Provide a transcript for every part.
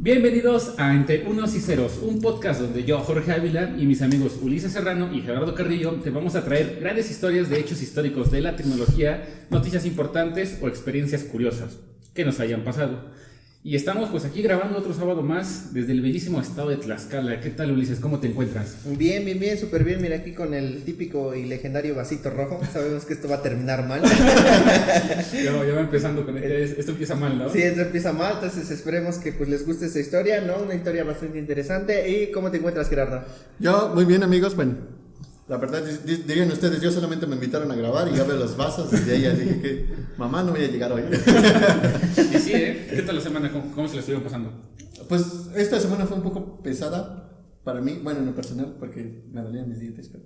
Bienvenidos a Entre Unos y Ceros, un podcast donde yo, Jorge Ávila, y mis amigos Ulises Serrano y Gerardo Carrillo te vamos a traer grandes historias de hechos históricos de la tecnología, noticias importantes o experiencias curiosas que nos hayan pasado. Y estamos pues aquí grabando otro sábado más desde el bellísimo estado de Tlaxcala. ¿Qué tal, Ulises? ¿Cómo te encuentras? Bien, súper bien. Mira, aquí con el típico y legendario vasito rojo. Sabemos que esto va a terminar mal. Ya va empezando con esto empieza mal, ¿no? Sí, esto empieza mal, entonces esperemos que pues les guste esta historia, ¿no? Una historia bastante interesante. ¿Y cómo te encuentras, Gerardo? Yo, muy bien, amigos. Bueno, la verdad, dirían ustedes, yo solamente me invitaron a grabar y ya veo los vasos y de ahí ya dije que mamá no voy a llegar hoy. Y sí, ¿eh? ¿Qué tal la semana? ¿Cómo se la estuvieron pasando? Pues esta semana fue un poco pesada para mí, bueno, en lo personal, porque me dolían mis dientes, pero...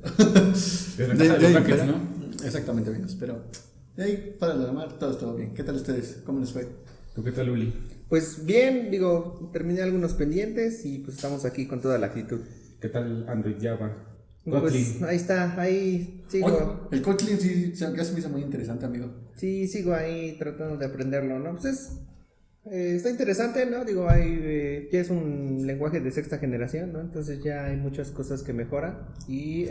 ¿no? Exactamente, amigos, pero de ahí, para lo demás, todo estuvo bien. ¿Qué tal ustedes? ¿Cómo les fue? ¿Tú qué tal, Uli? Pues bien, terminé algunos pendientes y pues estamos aquí con toda la actitud. ¿Qué tal Android Java? Pues ahí está, ahí sigo. Oye, el Kotlin sí ya se me hizo muy interesante, amigo. Sí, sigo ahí tratando de aprenderlo, ¿no? Pues está interesante, ¿no? Ya es un lenguaje de sexta generación, ¿no? Entonces ya hay muchas cosas que mejoran y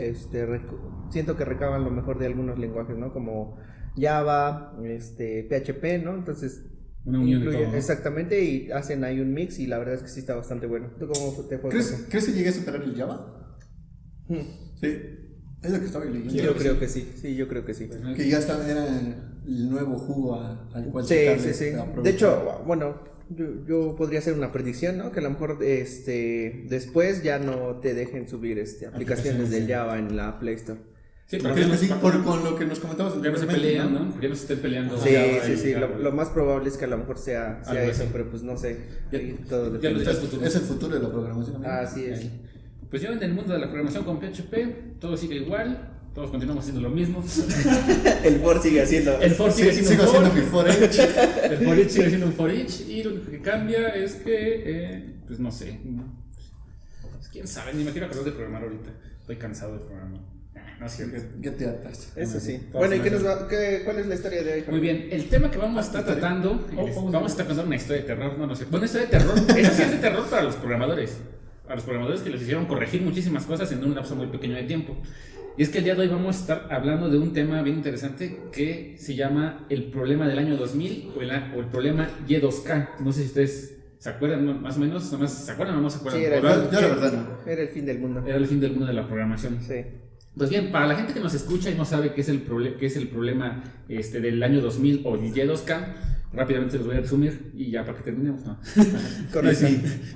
siento que recaban lo mejor de algunos lenguajes, ¿no? Como Java, PHP, ¿no? Entonces una unión de todo, ¿no? Exactamente, y hacen ahí un mix y la verdad es que sí está bastante bueno. ¿Tú cómo te fue? ¿Crees que llegué a superar el Java? Sí, es lo que estaba leyendo. Yo creo que sí, yo creo que sí. Que ya era el nuevo jugo al cual sí. aprovechar. De hecho, bueno, yo podría hacer una predicción, ¿no? Que a lo mejor después ya no te dejen subir aplicaciones del Java en la Play Store. Sí, con lo que nos comentabas ya no se pelean, ¿no? Ya no se estén peleando. Sí. Lo más probable es que a lo mejor sea eso, pero pues no sé. Todo es el futuro de la programación. Así es. Pues yo en el mundo de la programación con PHP, todo sigue igual, todos continuamos haciendo lo mismo. El for sigue haciendo. El for sigue siendo un for each. El for each sigue siendo un for each y lo que cambia es que, pues no sé. Pues, quién sabe, ni me quiero acordar de programar ahorita. Estoy cansado de programar. No es cierto. ¿Qué te hartas? Eso sí. Bueno, ¿y cuál es la historia de hoy? Muy bien, el tema que vamos a estar tratando, vamos a estar contando una historia de terror, no sé. Bueno, historia de terror, esa sí es de terror para los programadores. A los programadores que les hicieron corregir muchísimas cosas en un lapso muy pequeño de tiempo. Y es que el día de hoy vamos a estar hablando de un tema bien interesante que se llama el problema del año 2000 o el problema Y2K. No sé si ustedes se acuerdan más o menos, ¿se acuerdan o no se acuerdan? Sí, yo la verdad no. Era el fin del mundo. Era el fin del mundo de la programación. Sí. Pues bien, para la gente que nos escucha y no sabe qué es el problema del año 2000 o Y2K, rápidamente los voy a resumir y ya para que terminemos, ¿no? Correcto.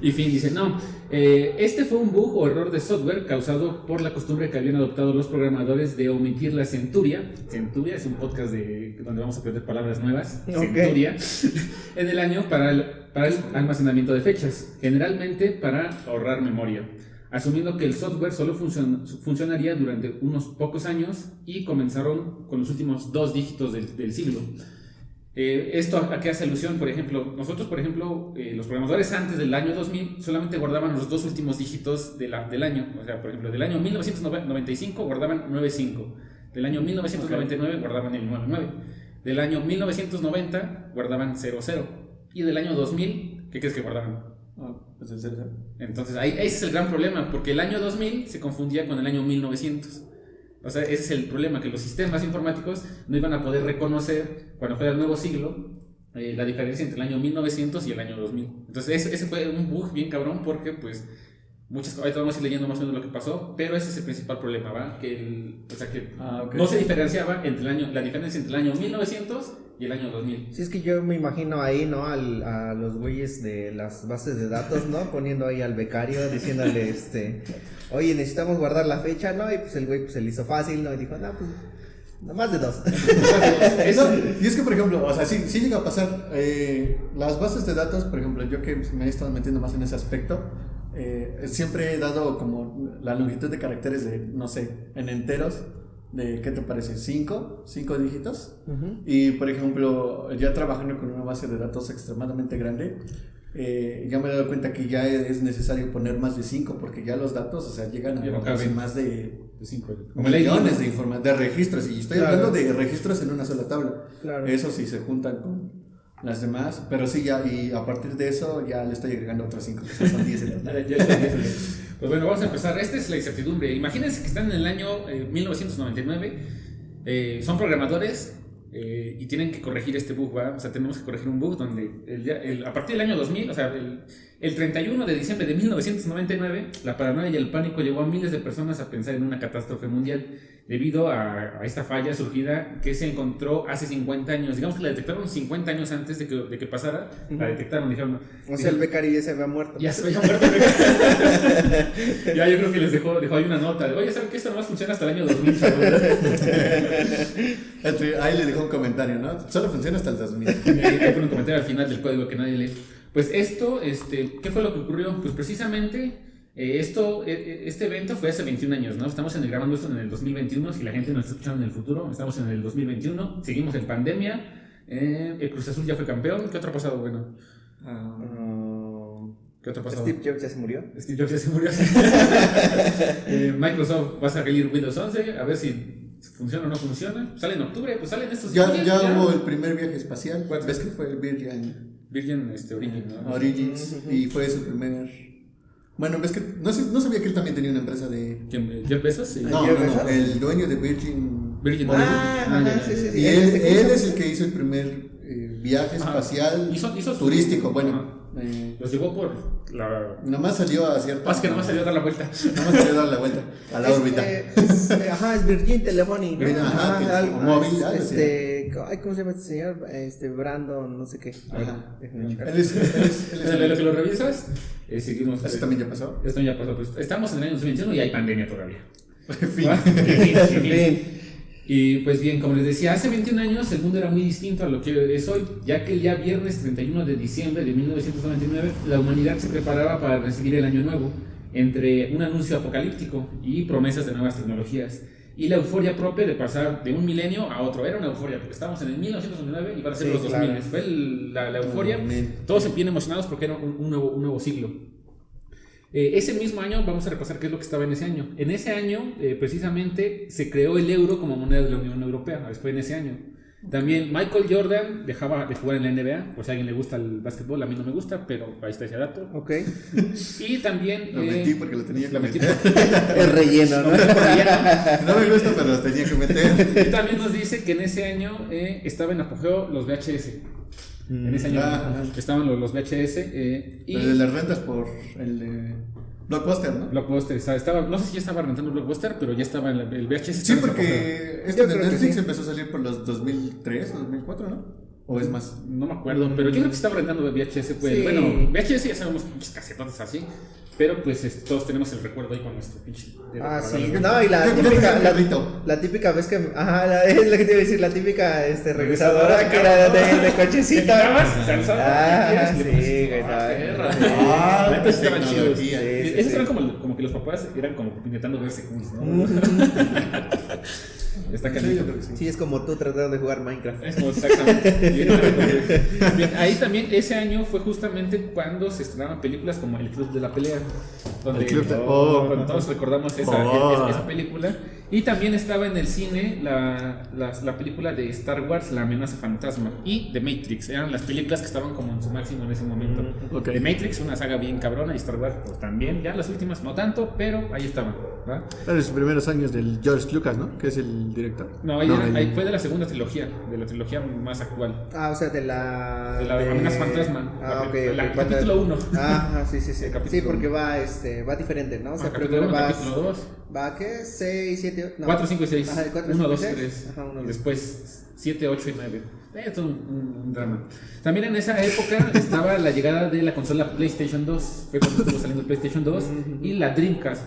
Y fin, dice, no, este fue un bug o error de software causado por la costumbre que habían adoptado los programadores de omitir la centuria. Centuria es un podcast donde vamos a aprender palabras nuevas. Okay. Centuria. En el año para el almacenamiento de fechas, generalmente para ahorrar memoria, asumiendo que el software solo funcionaría durante unos pocos años y comenzaron con los últimos 2 dígitos del siglo. ¿Esto a qué hace alusión? Por ejemplo, nosotros, los programadores antes del año 2000 solamente guardaban los 2 últimos dígitos del año. O sea, por ejemplo, del año 1995 guardaban 95, del año 1999 guardaban el 99, del año 1990 guardaban 00 y del año 2000, ¿qué crees que guardaban? Pues el 00. Entonces, ese es el gran problema, porque el año 2000 se confundía con el año 1900. O sea, ese es el problema, que los sistemas informáticos no iban a poder reconocer cuando fuera el nuevo siglo la diferencia entre el año 1900 y el año 2000. Entonces ese fue un bug bien cabrón porque pues ahorita vamos a ir leyendo más o menos lo que pasó, pero ese es el principal problema, ¿va? Okay. No se diferenciaba la diferencia entre el año 1900 y el año 2000. Sí, es que yo me imagino ahí, ¿no? A los güeyes de las bases de datos, ¿no? Poniendo ahí al becario, diciéndole, oye, necesitamos guardar la fecha, ¿no? Y pues el güey pues se le hizo fácil, ¿no? Y dijo, no, pues, no más de 2. Y es que, por ejemplo, o sea, sí llega a pasar, las bases de datos, por ejemplo, yo que me he estado metiendo más en ese aspecto, siempre he dado como la longitud de caracteres de, no sé, en enteros, de, ¿qué te parece? 5 dígitos. Uh-huh. Y por ejemplo, ya trabajando con una base de datos extremadamente grande, ya me he dado cuenta que ya es necesario poner más de 5 porque ya los datos, o sea, llegan a casi más de 5 millones de registros, y estoy hablando de registros en una sola tabla. Claro. Eso sí se juntan las demás, pero sí, ya, y a partir de eso ya le estoy agregando otras 5, que son 10 en total. Ya está, pues bueno, vamos a empezar. Esta es la incertidumbre. Imagínense que están en el año 1999, son programadores y tienen que corregir este bug, ¿va? O sea, tenemos que corregir un bug donde a partir del año 2000, o sea, el 31 de diciembre de 1999, la paranoia y el pánico llevó a miles de personas a pensar en una catástrofe mundial debido a esta falla surgida que se encontró hace 50 años. Digamos que la detectaron 50 años antes de que pasara, la detectaron, dijeron... O sea, el becario ya se había muerto. Ya se había muerto. Ya, yo creo que les dejó ahí una nota de, oye, ¿saben que esto nomás funciona hasta el año 2000? Ahí le dejó un comentario, ¿no? Solo funciona hasta el 2000. Ahí pone un comentario al final del código que nadie lee. Pues esto, ¿qué fue lo que ocurrió? Pues precisamente este evento fue hace 21 años, ¿no? Estamos grabando esto en el 2021, si la gente nos está escuchando en el futuro, estamos en el 2021, seguimos en pandemia, el Cruz Azul ya fue campeón, ¿qué otro ha pasado bueno? ¿Qué otro ha pasado? Steve Jobs ya se murió. Steve Jobs ya se murió. Microsoft va a salir Windows 11, a ver si funciona o no funciona. Sale en octubre, pues salen estos. Ya hubo el primer viaje espacial. ¿Ves que fue el Virgin Origin, ¿no? Origins? Y fue su primer. Bueno, ves que no sabía que él también tenía una empresa de. ¿Quién? ¿Jeff Bezos? Sí. No, el dueño de Virgin Origin. Sí. Y él es el que hizo el primer viaje espacial hizo turístico. Bueno, los llevó por la. Nomás salió a cierta. Que nomás salió a dar la vuelta. Nomás salió a dar la vuelta a la órbita. Es Virgin Telephony. Ajá, móvil. ¿Cómo se llama este señor? Brandon, no sé qué. Ajá. Él es de lo que lo revisas, seguimos. ¿Eso también ya pasó? Esto ya pasó. Pues, estamos en el año 2021 y hay pandemia todavía. Fin. Y pues bien, como les decía, hace 21 años el mundo era muy distinto a lo que es hoy, ya que el día viernes 31 de diciembre de 1999 la humanidad se preparaba para recibir el año nuevo, entre un anuncio apocalíptico y promesas de nuevas tecnologías. Y la euforia propia de pasar de un milenio a otro, era una euforia, porque estábamos en el 1999 y van a ser los 2000, claro. Fue la euforia, todos bien emocionados porque era un nuevo siglo. Ese mismo año, vamos a repasar qué es lo que estaba en ese año. En ese año, precisamente, se creó el euro como moneda de la Unión Europea. Fue en ese año. También Michael Jordan dejaba de jugar en la NBA. Por si a alguien le gusta el básquetbol, a mí no me gusta, pero ahí está ese dato. Ok. Y también... Lo metí porque lo tenía que meter. El relleno, ¿no? No me gusta, pero lo tenía que meter. Y también nos dice que en ese año estaba en apogeo los VHS. En ese año estaban los VHS. Y de las rentas por el Blockbuster, ¿no? Blockbuster, no sé si ya estaba rentando Blockbuster, pero ya estaba el VHS. Sí, porque de Netflix empezó a salir por los 2003 o 2004, ¿no? ¿O es más? No me acuerdo, pero yo creo que estaba rentando VHS. Pues, sí. Bueno, VHS ya sabemos muchos casetotes así. Pero pues todos tenemos el recuerdo ahí con nuestro pinche. Sí, no, y la típica vez que. Es lo que te iba a decir, la típica regresadora que era de cochecito. Sí, güey. Estaban chidos. Esos eran como que los papás eran como intentando verse cool, ¿no? Está caliente. Sí, es como tú tratando de jugar Minecraft. Es como exactamente. Bien, ahí también ese año fue justamente cuando se estrenaban películas como El Club de la Pelea, donde cuando todos recordamos esa película. Y también estaba en el cine la película de Star Wars, La Amenaza Fantasma, y The Matrix. Eran las películas que estaban como en su máximo en ese momento. The Matrix, una saga bien cabrona, y Star Wars pues, también. Ya las últimas no tanto, pero ahí estaban. Eran los primeros años del George Lucas, ¿no? Que es el director. Ahí fue de la segunda trilogía, de la trilogía más actual. O sea, de la Amenaza Fantasma. El capítulo 1. Sí. Sí, porque va diferente, ¿no? O sea, primero capítulo 2. ¿Va qué? 6, 7, 4, 5 y 6. 1, 2, 3. Y después 7, 8 y 9. Es todo un drama. También en esa época estaba la llegada de la consola PlayStation 2. Fue cuando estuvo saliendo el PlayStation 2 y la Dreamcast,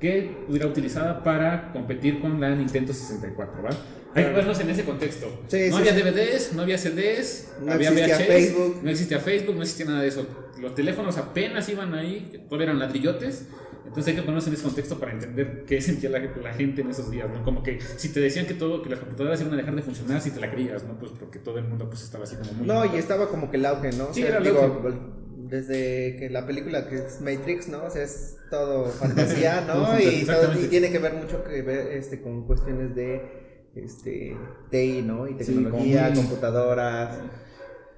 que era utilizada para competir con la Nintendo 64, ¿va? Hay que vernos en ese contexto. No había DVDs, no había CDs, había VHS, no existía Facebook, no existía nada de eso. Los teléfonos apenas iban ahí, todavía eran ladrillotes. Entonces hay que ponernos en ese contexto para entender qué sentía la gente en esos días, ¿no? Como que si te decían que las computadoras iban a dejar de funcionar, si te la creías, ¿no? Pues porque todo el mundo pues estaba así como muy... No, y estaba como que el auge, ¿no? Sí, era el auge. Desde que la película que es Matrix, ¿no? O sea, es todo fantasía, ¿no? y tiene que ver mucho con cuestiones de TI, ¿no? Y tecnología, computadoras.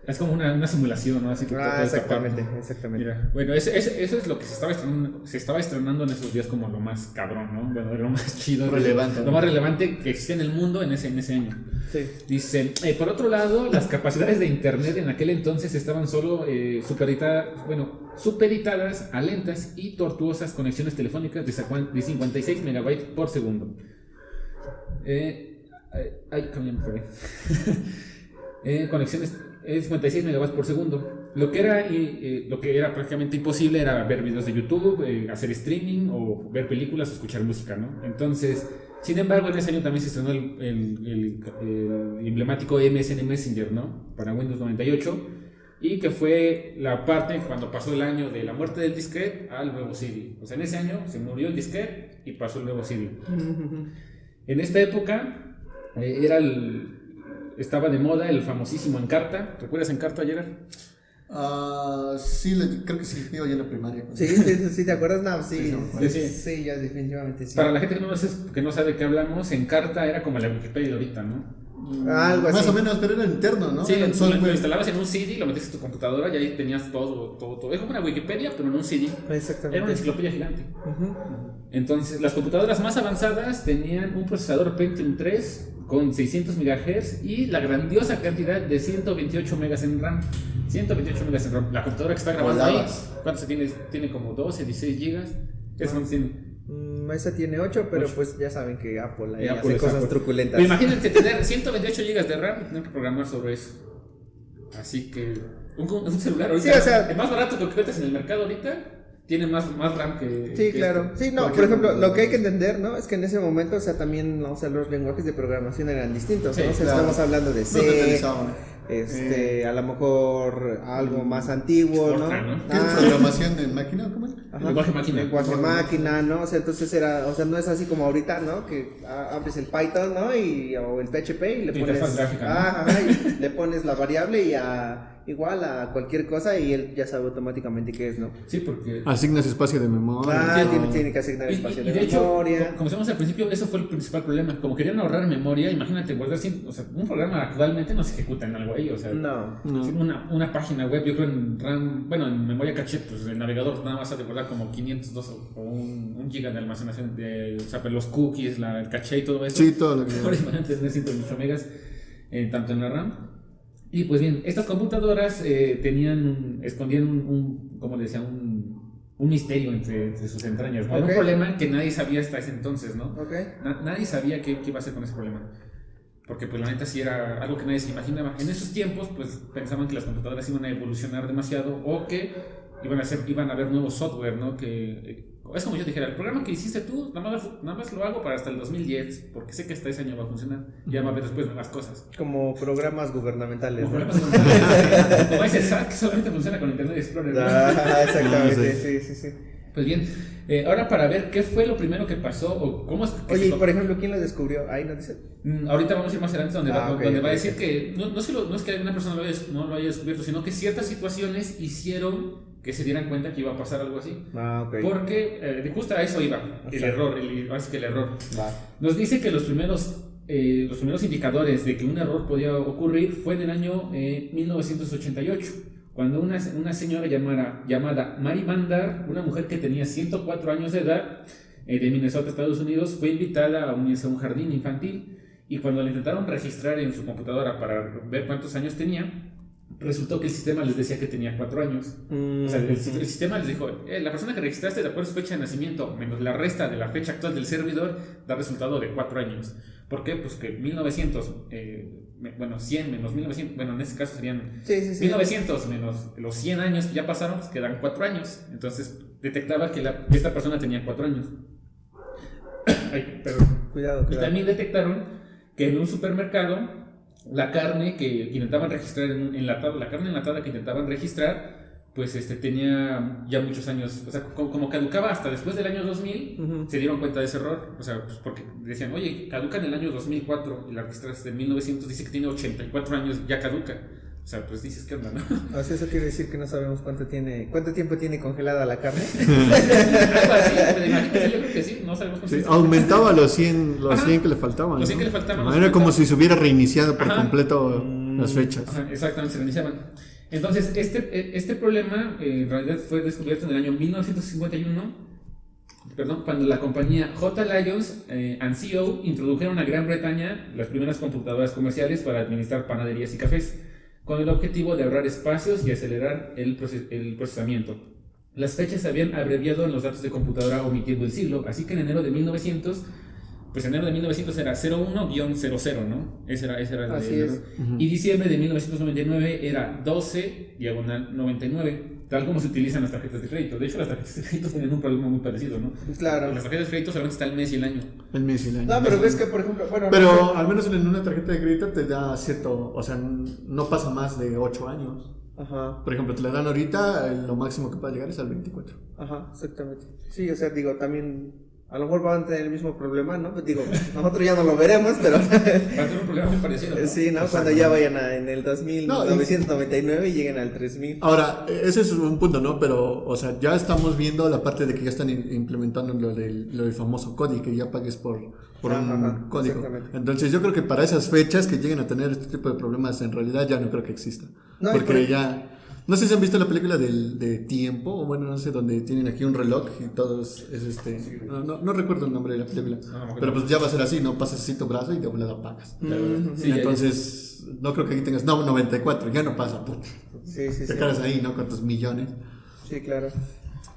Es como una simulación, ¿no? Así que puede escapar, exactamente, ¿no? exactamente. Mira, bueno, eso es lo que se estaba estrenando en esos días como lo más cabrón, ¿no? Bueno, lo más chido, Relevante, lo ¿no? más relevante que existía en el mundo en ese año. Sí. Dice, por otro lado, las capacidades de internet en aquel entonces estaban solo supeditadas a lentas y tortuosas conexiones telefónicas de 56 megabytes por segundo. Cambiamos por ahí. Conexiones 56 megabytes por segundo. Lo que era prácticamente imposible era ver videos de YouTube, hacer streaming o ver películas o escuchar música, ¿no? Entonces, sin embargo, en ese año también se estrenó el emblemático MSN Messenger, ¿no? Para Windows 98, y que fue la parte cuando pasó el año de la muerte del disquete al nuevo CD. O sea, en ese año se murió el disquete y pasó el nuevo CD. En esta época estaba de moda el famosísimo Encarta. ¿Recuerdas Encarta, Gerard? Sí, creo que sí, yo en la primaria. Sí, ¿te acuerdas? No, sí, Sí. sí, ya definitivamente sí. Para la gente que no sabe de qué hablamos, Encarta era como la Wikipedia de ahorita, ¿no? Algo así. Más o menos, pero era interno, ¿no? Sí, Era un lo software. instalabas en un CD, lo metías en tu computadora y ahí tenías todo. Es como una Wikipedia, pero en un CD. Exactamente. Era una enciclopedia gigante. Ujú. Entonces, las computadoras más avanzadas tenían un procesador Pentium 3 con 600 MHz y la grandiosa cantidad de 128 megas en RAM. 128 megas en RAM. La computadora que está grabando ahí, Volabas. ¿cuántos tiene? Tiene como 12, 16 gigas. ¿Qué cuántos tiene? Esa tiene 8, pero 8. pues ya saben que Apple ahí Apple hace es cosas Apple. truculentas. Pero imagínense tener 128 GB de RAM y tener que programar sobre eso. Así que un celular ahorita, Sí, o sea, el más barato que encuentras en el mercado ahorita, tiene más RAM que... Sí, que claro. esto. Sí, no, por ejemplo, lo que hay que entender, ¿no? Es que en ese momento, o sea, también, ¿no? O sea, los lenguajes de programación eran distintos, Sí, ¿no? O sea, claro. estamos hablando de No C, te utilizaban. a lo mejor algo más antiguo, ¿no? Fortran, ¿no? ¿Qué es programación en máquina? ¿Cómo es? Ajá. Lenguaje máquina. Lenguaje máquina, ¿no? O sea, entonces o sea, no es así como ahorita, ¿no? Que abres el Python, ¿no? O el PHP y le pones. Interfaz gráfica, ¿no? Ajá, y le pones la variable y igual a cualquier cosa y él ya sabe automáticamente qué es, ¿no? Sí, porque... Asignas espacio de memoria. Ah, tiene que asignar espacio de de hecho, memoria. como decíamos al principio, eso fue el principal problema. Como querían ahorrar memoria, imagínate guardar... O sea, un programa actualmente no se ejecuta en algo ahí, o sea... No. Una página web, yo creo en RAM, bueno, en memoria caché, pues el navegador nada más ha de guardar como 502 o un giga de almacenación, o sea, los cookies, el caché y todo eso. Sí, todo lo que... Ahora imagínate tener 128 megas, tanto en la RAM. Y pues bien, estas computadoras escondían ¿cómo le decía? Un misterio entre sus entrañas, ¿no? Era un Ok. problema que nadie sabía hasta ese entonces, ¿no? Ok. Nadie sabía qué iba a hacer con ese problema. Porque pues la neta sí era algo que nadie se imaginaba. En esos tiempos pues pensaban que las computadoras iban a evolucionar demasiado o que iban a haber nuevos software, ¿no? Es como yo dijera, el programa que hiciste tú, nada más lo hago para hasta el 2010, porque sé que hasta ese año va a funcionar. Ya va a haber después nuevas cosas. Como programas gubernamentales, Como ¿no? programas como ese SAT que solamente funciona con Internet Explorer, ¿no? Ah, exactamente, Sí. sí. Pues bien, ahora para ver qué fue lo primero que pasó o cómo es que Oye, y se- por ejemplo, ¿quién lo descubrió? Ahí no dice. Ahorita vamos a ir más adelante donde, Ok, donde va a ok. decir que no es que una persona no lo haya descubierto, sino que ciertas situaciones hicieron que se dieran cuenta que iba a pasar algo así. Ah, ok. Porque justo a eso iba, el error, así que el error. Va. Nos dice que los primeros indicadores de que un error podía ocurrir fue en el año 1988, cuando una señora llamada Mary Bandar, una mujer que tenía 104 años de edad, de Minnesota, Estados Unidos, fue invitada a unirse a un jardín infantil y cuando la intentaron registrar en su computadora para ver cuántos años tenía, resultó que el sistema les decía que tenía 4 años. O sea, el sistema les dijo, la persona que registraste de acuerdo a su fecha de nacimiento menos la resta de la fecha actual del servidor da resultado de 4 años. ¿Por qué? Pues que 1900, 100 menos 1900, bueno, en este caso serían Sí. 1900 menos los 100 años que ya pasaron, pues quedan 4 años. Entonces detectaba que esta persona tenía 4 años. Ay, perdón. Cuidado. Y también detectaron que en un supermercado la carne que intentaban registrar la carne enlatada que intentaban registrar, pues tenía ya muchos años, o sea, como caducaba hasta después del año 2000, se dieron cuenta de ese error, o sea, pues porque decían, oye, caduca en el año 2004 y la registraste en 1900, dice que tiene 84 años, ya caduca. O sea, pues dices, ¿qué onda, no? O sea, eso quiere decir que no sabemos cuánto tiempo tiene congelada la carne. Algo así, pero imagínate, yo creo que sí, no sabemos cuánto Sí, tiempo. aumentaba los 100 Ajá. que le faltaban. Los 100 ¿no? que le faltaban, No, los era 50. como si se hubiera reiniciado por Ajá. completo. las fechas. Ajá, exactamente, se reiniciaban. Entonces, este problema en realidad fue descubierto en el año 1951, perdón, cuando la compañía J. Lyons and Co. introdujeron a Gran Bretaña las primeras computadoras comerciales para administrar panaderías y cafés, con el objetivo de ahorrar espacios y acelerar el procesamiento. Las fechas se habían abreviado en los datos de computadora omitiendo el siglo, así que en enero de 1900 era 01-00, ¿no? Ese era el Así de es. enero. Y diciembre de 1999 era 12/99, tal como se utilizan las tarjetas de crédito. De hecho, las tarjetas de crédito tienen un problema muy parecido, ¿no? Claro. En las tarjetas de crédito solamente está el mes y el año. El mes y el año. No, pero ves que, por ejemplo, bueno, Pero no sé. al menos en una tarjeta de crédito te da cierto, o sea, no pasa más de 8 años. Ajá, Por ejemplo, te la dan ahorita, lo máximo que puede llegar es al 24. ajá, exactamente. Sí, o sea, digo, también a lo mejor van a tener el mismo problema, ¿no? Pues digo, nosotros ya no lo veremos, pero Va a tener un problema muy parecido, ¿no? sí, ¿no? Cuando ya vayan en el 2999 y lleguen al 3000. Ahora, ese es un punto, ¿no? Pero, o sea, ya estamos viendo la parte de que ya están implementando lo del famoso código, que ya pagues por un código. Exactamente. Entonces, yo creo que para esas fechas que lleguen a tener este tipo de problemas, en realidad ya no creo que exista. No, Porque ya... No sé si han visto la película de Tiempo, o bueno, no sé, donde tienen aquí un reloj y todos no recuerdo el nombre de la película. Pero pues ya va a ser así, ¿no? Pasas así tu brazo y de volada pagas. Sí, Entonces, no creo que aquí tengas, 94, ya no pasa, puta. Sí, Te quedas ahí, ¿no? Con tus millones. Sí, claro.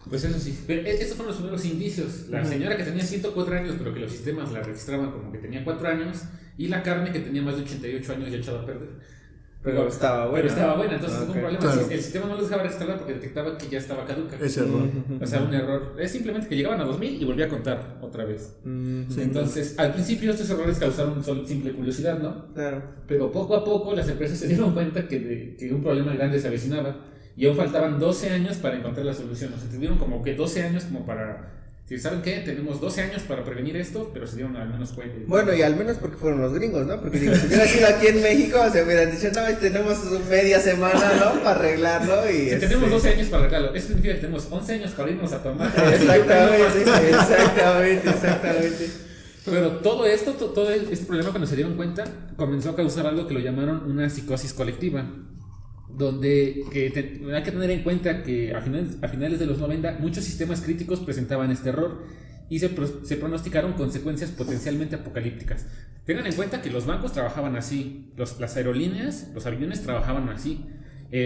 Pues eso sí. Pero estos fueron los primeros indicios. La señora que tenía 104 años, pero que los sistemas la registraban como que tenía 4 años, y la carne que tenía más de 88 años ya echado a perder. Pero estaba buena. Entonces Ah, fue un problema. Claro. El sistema no los dejaba registrarla porque detectaba que ya estaba caduca. Ese error. O sea, un error. Es simplemente que llegaban a 2000 y volvía a contar otra vez. Sí, Entonces, al principio estos errores causaron simple curiosidad, ¿no? Claro. Pero poco a poco las empresas se dieron cuenta que un problema grande se avecinaba y aún faltaban 12 años para encontrar la solución. O sea, tuvieron como que 12 años como para... Si ¿saben qué? Tenemos 12 años para prevenir esto, pero se dieron al menos cuenta. Bueno, y al menos porque fueron los gringos, ¿no? Porque digo, si hubiera sido aquí en México, se hubieran dicho, no, tenemos media semana, ¿no? Para arreglarlo y... Si tenemos 12 años para arreglarlo, eso significa que tenemos 11 años para irnos a tomar. Exactamente. Pero todo este problema, cuando se dieron cuenta, comenzó a causar algo que lo llamaron una psicosis colectiva, donde hay que tener en cuenta que a finales de los 90 muchos sistemas críticos presentaban este error y se pronosticaron consecuencias potencialmente apocalípticas. Tengan en cuenta que los bancos trabajaban así, las aerolíneas, los aviones trabajaban así,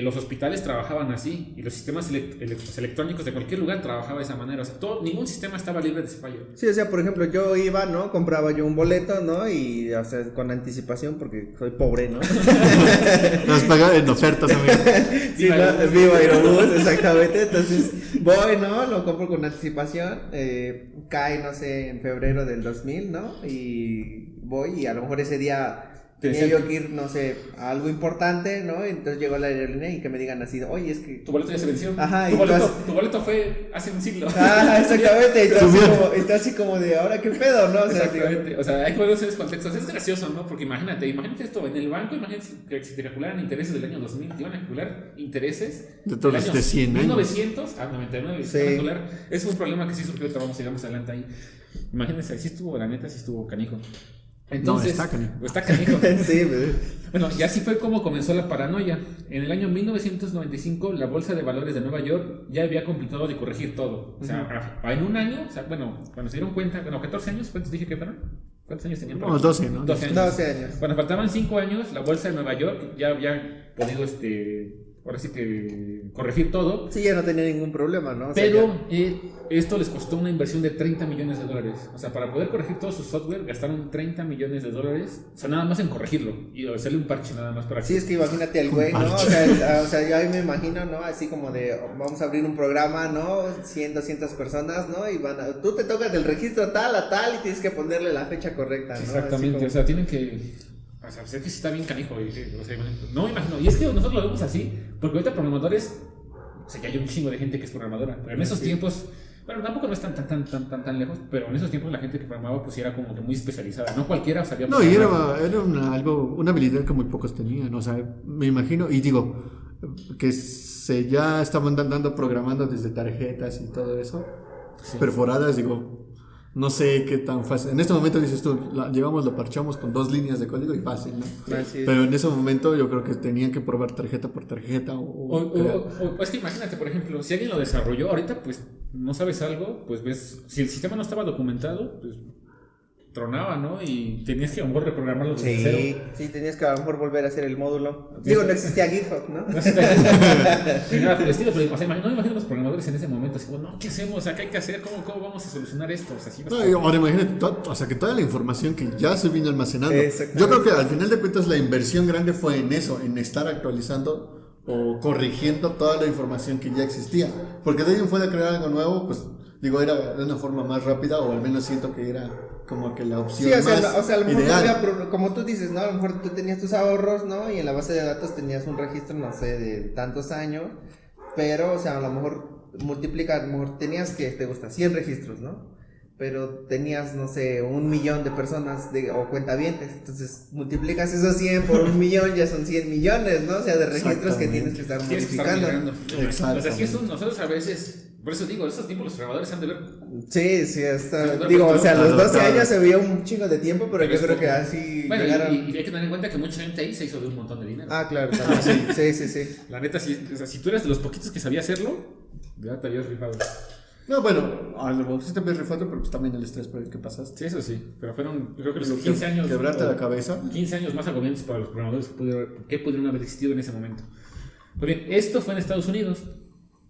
los hospitales trabajaban así, y los sistemas electrónicos de cualquier lugar trabajaban de esa manera. O sea, ningún sistema estaba libre de ese fallo. Sí, o sea, por ejemplo, yo iba, ¿no? Compraba yo un boleto, ¿no? Y, o sea, con anticipación, porque soy pobre, ¿no? Nos pagan en ofertas, amigo. Sí, ¿no? Vivo Aerobús, exactamente. Entonces, voy, ¿no? Lo compro con anticipación. Cae, no sé, en febrero del 2000, ¿no? Y voy, y a lo mejor ese día tenía yo que ir, no sé, a algo importante, ¿no? Entonces llego a la aerolínea y que me digan así, oye, es que... Tu boleto ya se venció. Ajá, Tu boleto fue hace un siglo. Ah, exactamente. Entonces así como de, ¿ahora qué pedo, no? O sea, Exactamente. O sea, hay que ver esos contextos. Es gracioso, ¿no? Porque imagínate esto en el banco. Imagínate que si te calcularan intereses del año 2000, te iban a calcular intereses De todos del los año de 100 años. 1900 a 99. Sí. Se van a calcular. Es un problema que sí surgió. Vamos, sigamos adelante ahí. Imagínense, sí estuvo, la neta, sí estuvo canijo. Entonces, está canijo. Sí, pues. Bueno, y así fue como comenzó la paranoia. En el año 1995, la Bolsa de Valores de Nueva York ya había completado de corregir todo. O sea, en un año, o sea, bueno, cuando se dieron cuenta, 14 años, ¿cuántos dije que fueron? ¿Cuántos años tenían? No, 12, ¿no? 12 años. 12 años. Cuando faltaban 5 años, la Bolsa de Nueva York ya había podido, ahora sí que corregir todo. Sí, ya no tenía ningún problema, ¿no? O sea, Pero esto les costó una inversión de $30 millones. O sea, para poder corregir todo su software gastaron $30 millones. O sea, nada más en corregirlo y hacerle un parche nada más para que... Sí, es que imagínate al güey, ¿no? O sea, yo ahí me imagino, ¿no? Así como de, vamos a abrir un programa, ¿no? 100, 200 personas, ¿no? Y tú te tocas del registro tal a tal y tienes que ponerle la fecha correcta, ¿no? Exactamente, como... o sea, tienen que... O sea, es que sí está bien canijo, o sea, no me imagino. Y es que nosotros lo vemos así, porque ahorita programadores, o sea, que hay un chingo de gente que es programadora, pero en esos tiempos, bueno, tampoco no es tan lejos, pero en esos tiempos la gente que programaba pues era como que muy especializada, no cualquiera sabía No, y programar. era una habilidad que muy pocos tenían, o sea, me imagino, y digo, que ya estaban programando desde tarjetas y todo eso, perforadas, digo... no sé qué tan fácil. En este momento dices tú, llegamos, lo parchamos con 2 líneas de código y fácil, ¿no? Así es. Pero en ese momento yo creo que tenían que probar tarjeta por tarjeta O es que imagínate, por ejemplo, si alguien lo desarrolló, ahorita pues no sabes algo, pues ves, si el sistema no estaba documentado, pues tronaba, ¿no? Y tenías que a lo mejor reprogramarlo desde cero. Sí, tenías que a lo mejor volver a hacer el módulo. Digo, no existía GitHub, ¿no? No sé, ni nada por el estilo, pero o sea, no me imagino los programadores en ese momento, así como, no, ¿qué hacemos? O sea, ¿qué hay que hacer? ¿Cómo vamos a solucionar esto? O sea, sí, No, y ahora imagínate, o sea, que toda la información que ya se vino almacenando. Exactamente. Yo creo que al final de cuentas la inversión grande fue en eso, en estar actualizando o corrigiendo toda la información que ya existía. Porque de ahí en fuera de crear algo nuevo, pues digo, era de una forma más rápida, o al menos siento que era como que la opción Sí, o sea, más a lo mejor ideal. no había como tú dices, ¿no? A lo mejor tú tenías tus ahorros, ¿no? Y en la base de datos tenías un registro, no sé, de tantos años, pero, o sea, a lo mejor multiplicar, a lo mejor tenías que, te gusta, 100 registros, ¿no? Pero tenías, no sé, 1 millón de personas o cuentavientes, entonces multiplicas esos 100 por 1 millón, ya son 100 millones, ¿no? O sea, de registros que tienes que estar tienes que estar modificando. migrando. Exacto. O sea, sí es nosotros a veces, por eso digo, esos tiempos los programadores han de ver. Sí, hasta, Sí, digo, o sea, a los claro, 12 claro. años se veía un chingo de tiempo, pero yo es creo poco. que así Bueno, llegaron. y hay que tener en cuenta que mucha gente ahí se hizo de un montón de dinero. Ah, claro, también. Sí. La neta, si, o sea, si tú eres de los poquitos que sabía hacerlo, ya te habías rifado. No, bueno, a lo mejor sí te ves rifando, pero pues también el estrés por el que pasaste. Sí, eso sí. Pero fueron, yo creo que los Digo, 15 años. Quebrarte o la cabeza. 15 años más agobiantes para los programadores que pudieron haber existido en ese momento. Pues bien, esto fue en Estados Unidos.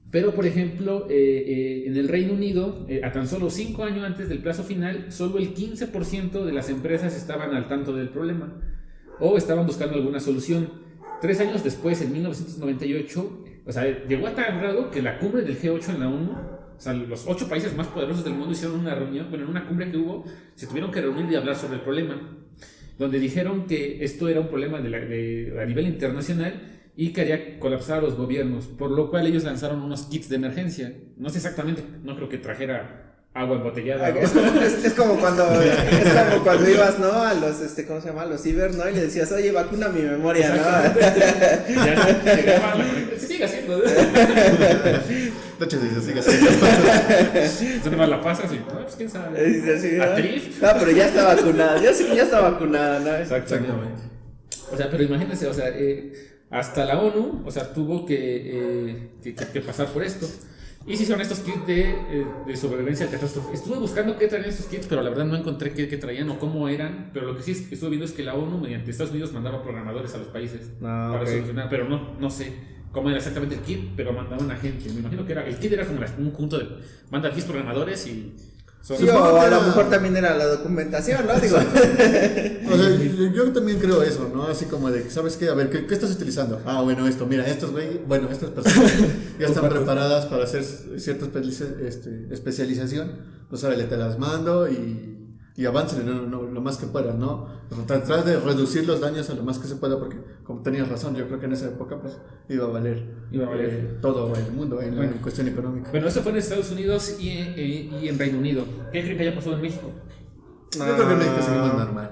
Pero, por ejemplo, en el Reino Unido, a tan solo 5 años antes del plazo final, solo el 15% de las empresas estaban al tanto del problema o estaban buscando alguna solución. 3 años después, en 1998, o sea, llegó a tal grado que la cumbre del G8 en la ONU, o sea, los 8 países más poderosos del mundo hicieron una reunión, bueno, en una cumbre que hubo, se tuvieron que reunir y hablar sobre el problema, donde dijeron que esto era un problema a nivel internacional y que haría colapsar a los gobiernos, por lo cual ellos lanzaron unos kits de emergencia. No sé exactamente, no creo que trajera agua embotellada. ¿No? Es como cuando ibas, ¿no? A los, ¿cómo se llama? Los ciber, ¿no? Y le decías, oye, vacuna mi memoria, ¿no? Ya llegaba se sigue haciendo. De hecho, sí, se sigue haciendo. Entonces nomás la pasas y, no, pues quién sabe. Y dices así, ¿no? ¿Atrif? No, pero ya está vacunada, ya está vacunada, ¿no? Exactamente. O sea, pero imagínense, o sea, hasta la ONU, o sea, tuvo que pasar por esto. Y se hicieron estos kits de sobrevivencia al catástrofe. Estuve buscando qué traían estos kits, pero la verdad no encontré qué traían o cómo eran. Pero lo que sí estuve viendo es que la ONU, mediante Estados Unidos, mandaba programadores a los países para solucionar. Pero no sé cómo era exactamente el kit, pero mandaban a gente. Me imagino que el kit era como un conjunto de. Manda 10 programadores y. Sí, o a lo mejor también era la documentación, ¿no? Digo. O sea, yo también creo eso, ¿no? Así como de, ¿sabes qué? A ver, ¿qué estás utilizando? Ah, bueno, esto, mira, estos güey, bueno, estas personas ya están preparadas para hacer cierta especialización, pues ahora te las mando y avancen lo más que puedan, ¿no? Tratar de reducir los daños a lo más que se pueda, porque como tenías razón, yo creo que en esa época pues iba a valer todo el mundo en cuestión económica. Bueno, eso fue en Estados Unidos y en Reino Unido. ¿Qué creen que haya pasado en México? Yo creo que en México seguimos normal.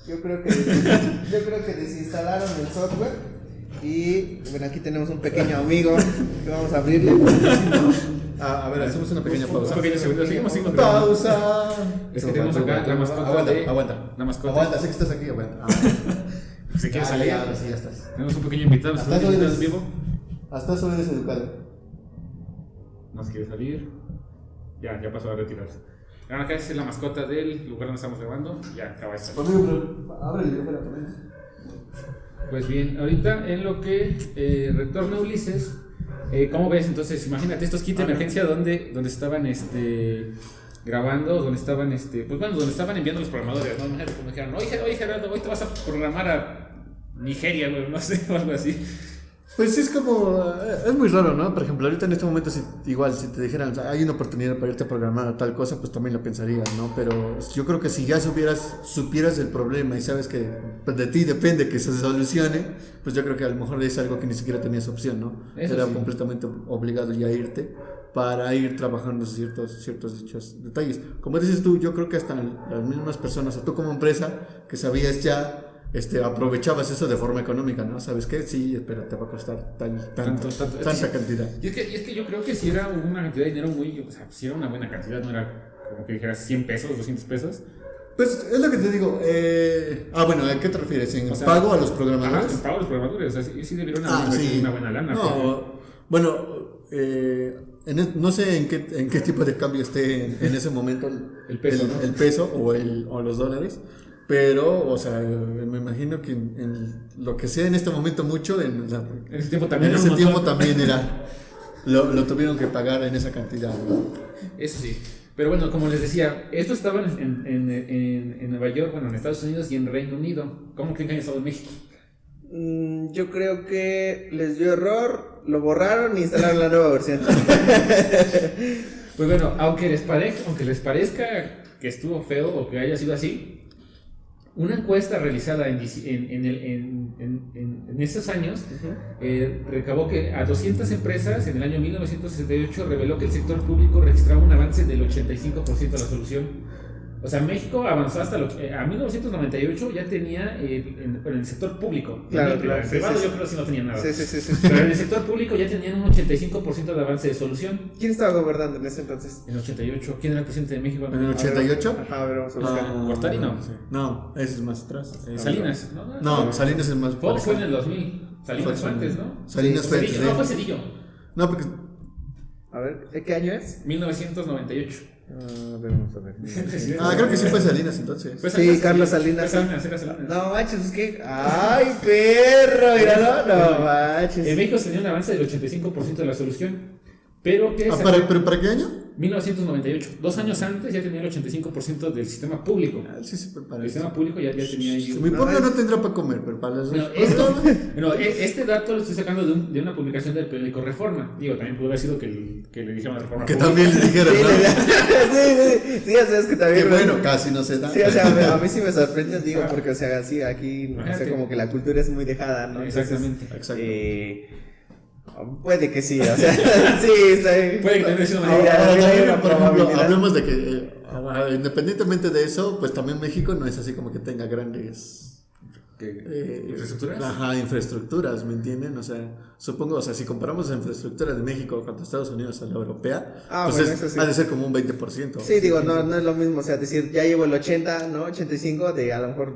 Yo creo que desinstalaron el software y bueno, aquí tenemos un pequeño amigo que vamos a abrirle. A ver, hacemos una pequeña pausa. Un pequeño segundo, seguimos ¡Pausa! Es que tenemos acá la mascota. Aguanta. La mascota. Aguanta, sé que estás aquí, aguanta. Si quieres salir. Sí, ya estás. Tenemos un pequeño invitado. Hasta eso ¿Estás eres- en vivo? Hasta eso eres educado. No se quiere salir. Ya pasó a retirarse. Ahora acá es la mascota del lugar donde estamos grabando. Ya acaba de salir. Abre el micrófono también. Pues bien, ahorita en lo que retorna Ulises, ¿cómo ves? Entonces, imagínate estos kits de emergencia donde estaban grabando, donde estaban donde estaban enviando los programadores, ¿no? Imagínate como dijeron, oye Gerardo, hoy te vas a programar a Nigeria, güey, no sé, o algo así. Pues es como, es muy raro, ¿no? Por ejemplo, ahorita en este momento, si te dijeran, o sea, hay una oportunidad para irte a programar a tal cosa, pues también lo pensarías, ¿no? Pero yo creo que si ya supieras el problema y sabes que pues, de ti depende que se solucione, pues yo creo que a lo mejor es algo que ni siquiera tenías opción, ¿no? Eso Era sí. completamente obligado ya a irte para ir trabajando ciertos dichos detalles. Como dices tú, yo creo que hasta las mismas personas, o tú como empresa, que sabías ya, aprovechabas eso de forma económica, ¿no? ¿Sabes qué? Sí, pero te va a costar tanta cantidad. Y es que yo creo que si era una cantidad de dinero muy, o sea, si era una buena cantidad, no era como que dijeras 100 pesos, 200 pesos. Pues es lo que te digo. Bueno, ¿a qué te refieres? ¿En O sea, pago a los Ajá, programadores? en pago a los programadores, o sea, sí debieron haber sí. una buena lana. No, bueno, no sé en qué tipo de cambio esté en ese momento El peso, ¿no? el peso o los dólares. Pero, o sea, me imagino que en lo que sea en este momento mucho, en ese tiempo también en era ese un tiempo montón. también era, lo tuvieron que pagar en esa cantidad, ¿no? Eso sí. Pero bueno, como les decía, estos estaban en Nueva York, bueno, en Estados Unidos y en Reino Unido. ¿Cómo creen que han estado en México? Yo creo que les dio error, lo borraron y instalaron la nueva versión. Pues bueno, aunque les parezca que estuvo feo o que haya sido así, una encuesta realizada en estos años recabó que a 200 empresas en el año 1968 reveló que el sector público registraba un avance del 85% de la solución. O sea, México avanzó hasta a 1998 ya tenía en el sector público. Claro, en el privado, claro, en privado sí. yo creo que sí no tenía nada. Sí. Pero en el sector público ya tenían un 85% de avance de solución. ¿Quién estaba gobernando en ese entonces? En el 88, ¿quién era el presidente de México? ¿En el 88? Ajá, a ver, vamos a buscar. Gortari no. No, ese es más atrás. Salinas, ¿no? No, Salinas es más Fue en el 2000. Salinas fue antes, ¿no? Salinas fue Cedillo, antes, no, fue Cedillo. No, porque A ver, ¿qué año es? 1998. A ver, vamos a ver. creo que sí fue Salinas entonces. Fue Sí, Carlos Salinas. Fue Salinas, era Salinas. No manches, es que. ¡Ay, perro! Míralo, no manches. En México se tenía un avance del 85% de la solución. Pero que ¿Pero para qué año? 1998. 2 años antes ya tenía el 85% del sistema público. Sí, se prepara. El sistema público ya tenía ahí. Mi pueblo no tendrá para comer, pero para las Este dato lo estoy sacando de una publicación del periódico Reforma. Digo, también pudo haber sido que le dijeron a Reforma. que Pública. también le dijeron, ¿no? Sí, o sea, es que también. Que bueno, casi no se da. Sí, o sea, a mí sí me sorprende, digo, porque, o sea, sí, aquí, o sea, Ajá, como que la cultura es muy dejada, ¿no? Entonces, Exactamente. Exacto. Puede que sí, o sea, sí, está bien. Puede que también sea una Ahora, Ahora, hay también, una por ejemplo, probabilidad. hablemos de que independientemente de eso, pues también México no es así como que tenga grandes ¿Infraestructuras? Ajá, infraestructuras, ¿me entienden? O sea, supongo, o sea, si comparamos la infraestructura de México con Estados Unidos a la europea, pues bueno, eso sí. ha de ser como un 20%. Sí, digo, no es lo mismo, o sea, decir, ya llevo el 80, ¿no? 85 de a lo mejor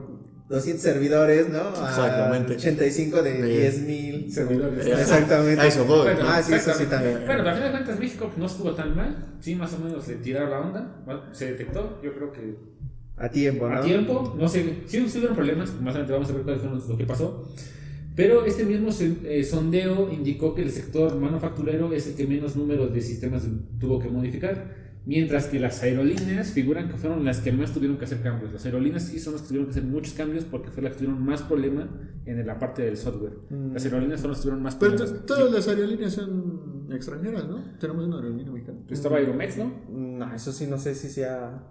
200 servidores, ¿no? Exactamente. 85 de De 10,000 servidores. Exactamente. A eso voy. Bueno, ¿no? sí, eso sí exactamente. también. Bueno, pero a fin de cuentas México no estuvo tan mal. Sí, más o menos le tiraron la onda. Se detectó, yo creo que A tiempo, ¿no? a tiempo. No sé, sí hubieron problemas. Más adelante vamos a ver cuál fue lo que pasó. Pero este mismo sondeo indicó que el sector manufacturero es el que menos número de sistemas tuvo que modificar. Mientras que las aerolíneas figuran que fueron las que más tuvieron que hacer cambios. Las aerolíneas sí son las que tuvieron que hacer muchos cambios porque fue las que tuvieron más problema en la parte del software. Las aerolíneas fueron las que tuvieron más Pero problemas. todas las aerolíneas son extranjeras, ¿no? Tenemos una aerolínea mexicana. Estaba Aeromex, ¿no? No, eso sí, no sé si sea.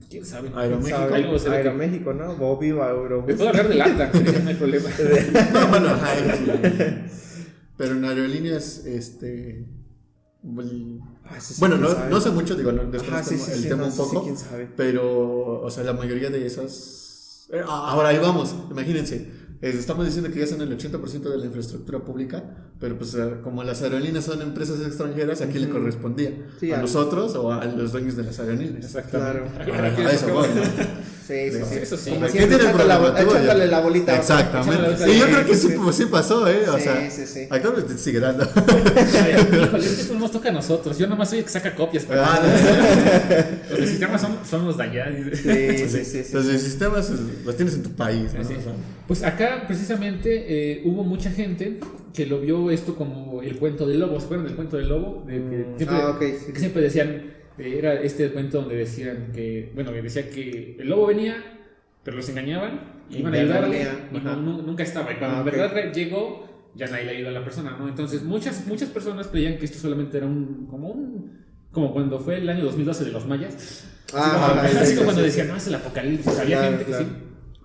¿Quién sabe? Aeroméxico. ¿Sabe? Algo se ve que- Aeroméxico, ¿no? O Viva Eurobús. Me puedo hablar del ATA, no hay problema. No, bueno, ajá, pero en aerolíneas, Eso sí, bueno, quién no, sabe. no sé mucho, digo, no Ajá, desconozco sí, el sí, tema no, un sí, poco, quién sabe. pero, o sea, la mayoría de esas... ahora ahí vamos, imagínense, estamos diciendo que ya son el 80% de la infraestructura pública, pero pues como las aerolíneas son empresas extranjeras, ¿a quién le correspondía? Sí, ¿A al- nosotros o a los dueños de las aerolíneas? Exactamente. A eso voy, ¿no? Sí, sí, sí. Eso sí. Como ¿Qué siempre, tiene el problema? echándole la bolita. Exactamente. Echándole Y yo la creo que sí, sí. pues, sí pasó, ¿eh? O Sí, sea, sí, sí. acá te sigue dando. Híjole, es que eso nos toca a nosotros. Yo nomás soy el que saca copias. Los de sistemas son los de allá. Sí, sí, sí. Los sistemas los tienes en tu país, ¿no? Sí. O sea, Pues acá precisamente hubo mucha gente que lo vio esto como el cuento del lobo. ¿Se acuerdan del cuento del lobo? De que siempre, ok, sí. que siempre decían, era este cuento donde decían que, bueno, que decía que el lobo venía, pero los engañaban, y iban a Ya no ayudarle, venía. y Ajá. nunca estaba. Y cuando Ah, en ok. verdad llegó, ya nadie le ayudó a la persona, ¿no? Entonces muchas personas creían que esto solamente era como cuando fue el año 2012 de los mayas. Así como cuando decían, no, es el apocalipsis. Había Claro, gente que claro. sí.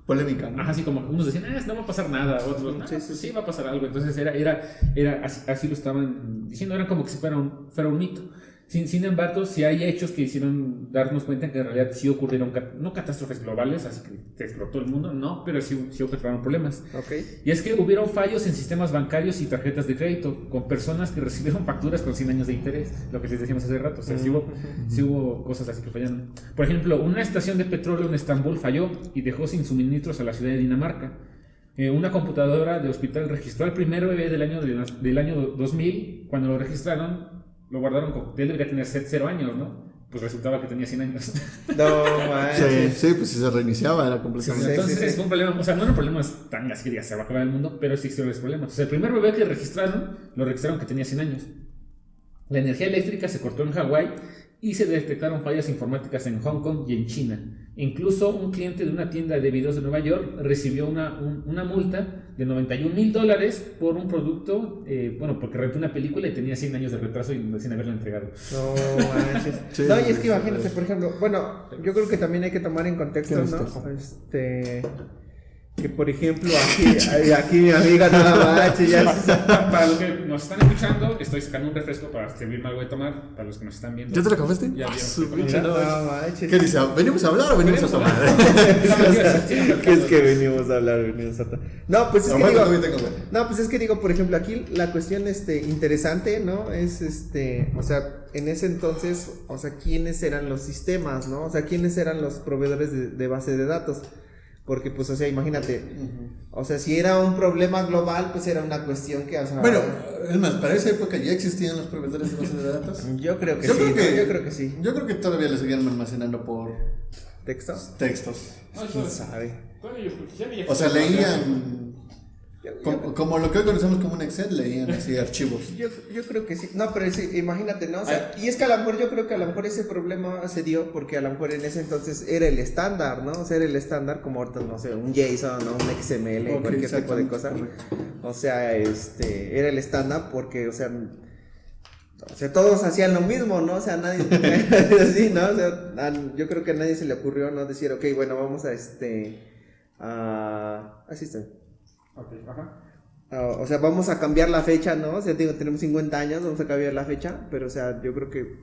polémica, ¿no? Ajá, así como unos decían, no va a pasar nada, otros, no, sí va a pasar algo. Entonces era así lo estaban diciendo, era como que si fuera un mito. Sin embargo, sí hay hechos que hicieron darnos cuenta que en realidad sí ocurrieron, no catástrofes globales, así que te explotó el mundo, no, pero sí ocurrieron problemas. Ok. Y es que hubieron fallos en sistemas bancarios y tarjetas de crédito, con personas que recibieron facturas con 100 años de interés, lo que les decíamos hace rato, o sea, sí hubo cosas así que fallaron. Por ejemplo, una estación de petróleo en Estambul falló y dejó sin suministros a la ciudad de Dinamarca. Una computadora de hospital registró al primer bebé del año 2000, cuando lo registraron, lo guardaron como él debería tener 0 años, ¿no? Pues resultaba que tenía 100 años. No, manches. Sí, pues si se reiniciaba era completamente. Entonces fue un problema, o sea, no eran problemas tan así que ya se va a acabar el mundo, pero sí existieron los problemas. O sea, el primer bebé que lo registraron que tenía 100 años. La energía eléctrica se cortó en Hawái y se detectaron fallas informáticas en Hong Kong y en China. Incluso un cliente de una tienda de videos de Nueva York recibió una multa de $91,000 por un producto, porque rentó una película y tenía 100 años de retraso y sin haberlo entregado. No manches. Sí, No, y es sí, que imagínate, por ejemplo, bueno, yo creo que también hay que tomar en contexto, ¿no? Que por ejemplo, aquí mi amiga, no manches, ya Para los que nos están escuchando, estoy sacando un refresco para servirme algo de tomar. Para los que nos están viendo, ¿Ya te lo acabaste? Ya vieron. Su ¿Cómo pinche era? madre. no manches. ¿Qué dice? ¿Venimos a hablar o venimos a tomar? ¿Qué es que venimos a hablar? Venimos a No, pues es que Bueno, digo, todavía tengo, güey. no, pues es que digo, por ejemplo, aquí la cuestión interesante, ¿no? Es o sea, en ese entonces, o sea, ¿quiénes eran los sistemas, no? O sea, ¿quiénes eran los proveedores de base de datos? Porque, pues, o sea, imagínate, o sea, si era un problema global, pues era una cuestión que, o sea... Bueno, es más, para esa época ya existían los proveedores de bases de datos. Yo creo que Yo sí, creo que- ¿no? Yo creo que sí. Yo creo que todavía le seguían almacenando por ¿Texto? textos. ¿Quién sabe? O sea, leían como lo que hoy conocemos como un Excel, leían así archivos. Yo creo que sí. No, pero sí, imagínate, ¿no? O sea, y es que a lo mejor yo creo que a lo mejor ese problema se dio porque a lo mejor en ese entonces era el estándar, ¿no? O sea, era el estándar como ahorita, no sé, un JSON o un XML, Ok, cualquier tipo de cosa. exactamente. O sea, era el estándar porque, o sea, todos hacían lo mismo, ¿no? O sea, nadie así, ¿no? O sea, yo creo que a nadie se le ocurrió, ¿no? Decir, ok, bueno, vamos así está. Okay, ajá. O sea, vamos a cambiar la fecha, ¿no? O sea, digo, tenemos 50 años, vamos a cambiar la fecha, pero o sea, yo creo que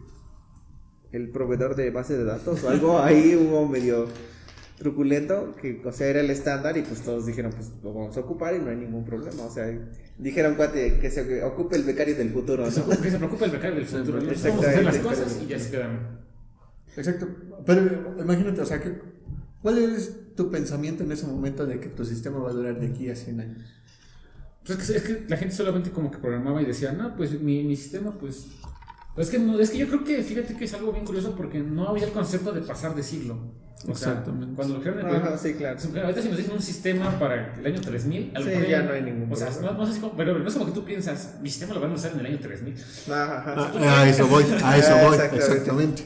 el proveedor de base de datos o algo ahí hubo medio truculento, que o sea, era el estándar y pues todos dijeron, pues lo vamos a ocupar y no hay ningún problema, o sea, dijeron, cuate, que se ocupe el becario del futuro, ¿no? Que se preocupe el becario del futuro. ¿No? Exactamente. Vamos a hacer las cosas y ya se quedan. Exacto. Pero imagínate, o sea, ¿cuál es tu pensamiento en ese momento de que tu sistema va a durar de aquí a 100 años? Pues es que la gente solamente como que programaba y decía, no, pues mi sistema, pues... Es que yo creo que, fíjate que es algo bien curioso porque no había el concepto de pasar de siglo. O sea, Exactamente. cuando lo crearon Ajá, sí, claro. ahorita si nos dicen un sistema para el año 3000, a lo Sí, mejor ya no hay ningún O sea, problema. no sé cómo, pero no es como que tú piensas, mi sistema lo van a usar en el año 3000. Ajá. A eso voy, Exactamente. exactamente.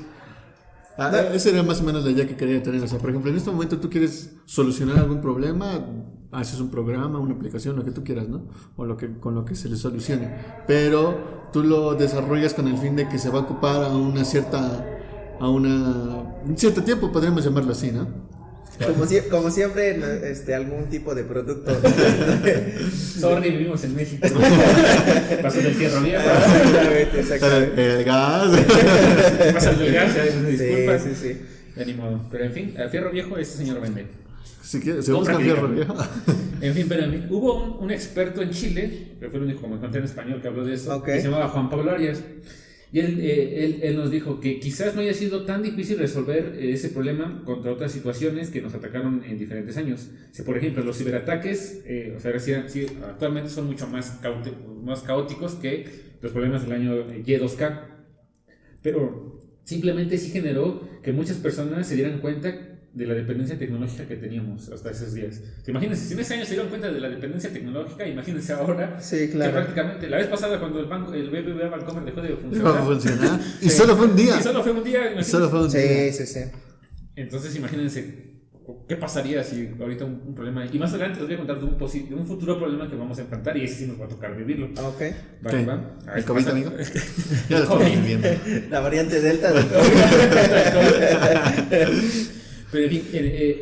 Esa era más o menos la idea que quería tener. O sea, por ejemplo, en este momento tú quieres solucionar algún problema, haces un programa, una aplicación, lo que tú quieras, ¿no? O con lo que se le solucione. Pero tú lo desarrollas con el fin de que se va a ocupar un cierto tiempo, podríamos llamarlo así, ¿no? Como siempre, algún tipo de producto. Sorry, vivimos en México. Pasó del fierro viejo. Exactamente. El gas. Pasó del gas, disculpa. Sí. Ya ni modo. Pero en fin, al fierro viejo ese señor vende. Si quieres, se busca fierro viejo. En fin, pero hubo un experto en Chile, que fue el único como encontré en español que habló de eso, Okay. que se llamaba Juan Pablo Arias. Y él nos dijo que quizás no haya sido tan difícil resolver ese problema contra otras situaciones que nos atacaron en diferentes años. Si, por ejemplo, los ciberataques, actualmente son mucho más caóticos que los problemas del año Y2K. Pero simplemente sí generó que muchas personas se dieran cuenta de la dependencia tecnológica que teníamos hasta esos días. Imagínense, si en ese año se dieron cuenta de la dependencia tecnológica, imagínense ahora Sí, claro. que prácticamente, la vez pasada cuando el BBVA Bancomer dejó de Dejó funcionar, de funcionar. Y solo fue un día. y solo fue un día, imagínense. Solo fue un día. Sí. Entonces imagínense qué pasaría si ahorita un problema, y más adelante les voy a contar de un futuro problema que vamos a enfrentar y ese sí nos va a tocar vivirlo. Ok. ¿Va? ¿Qué? ¿Va? A ver, ¿El COVID, pasa- amigo? Ya lo estamos viviendo. La variante Delta del Pero en fin,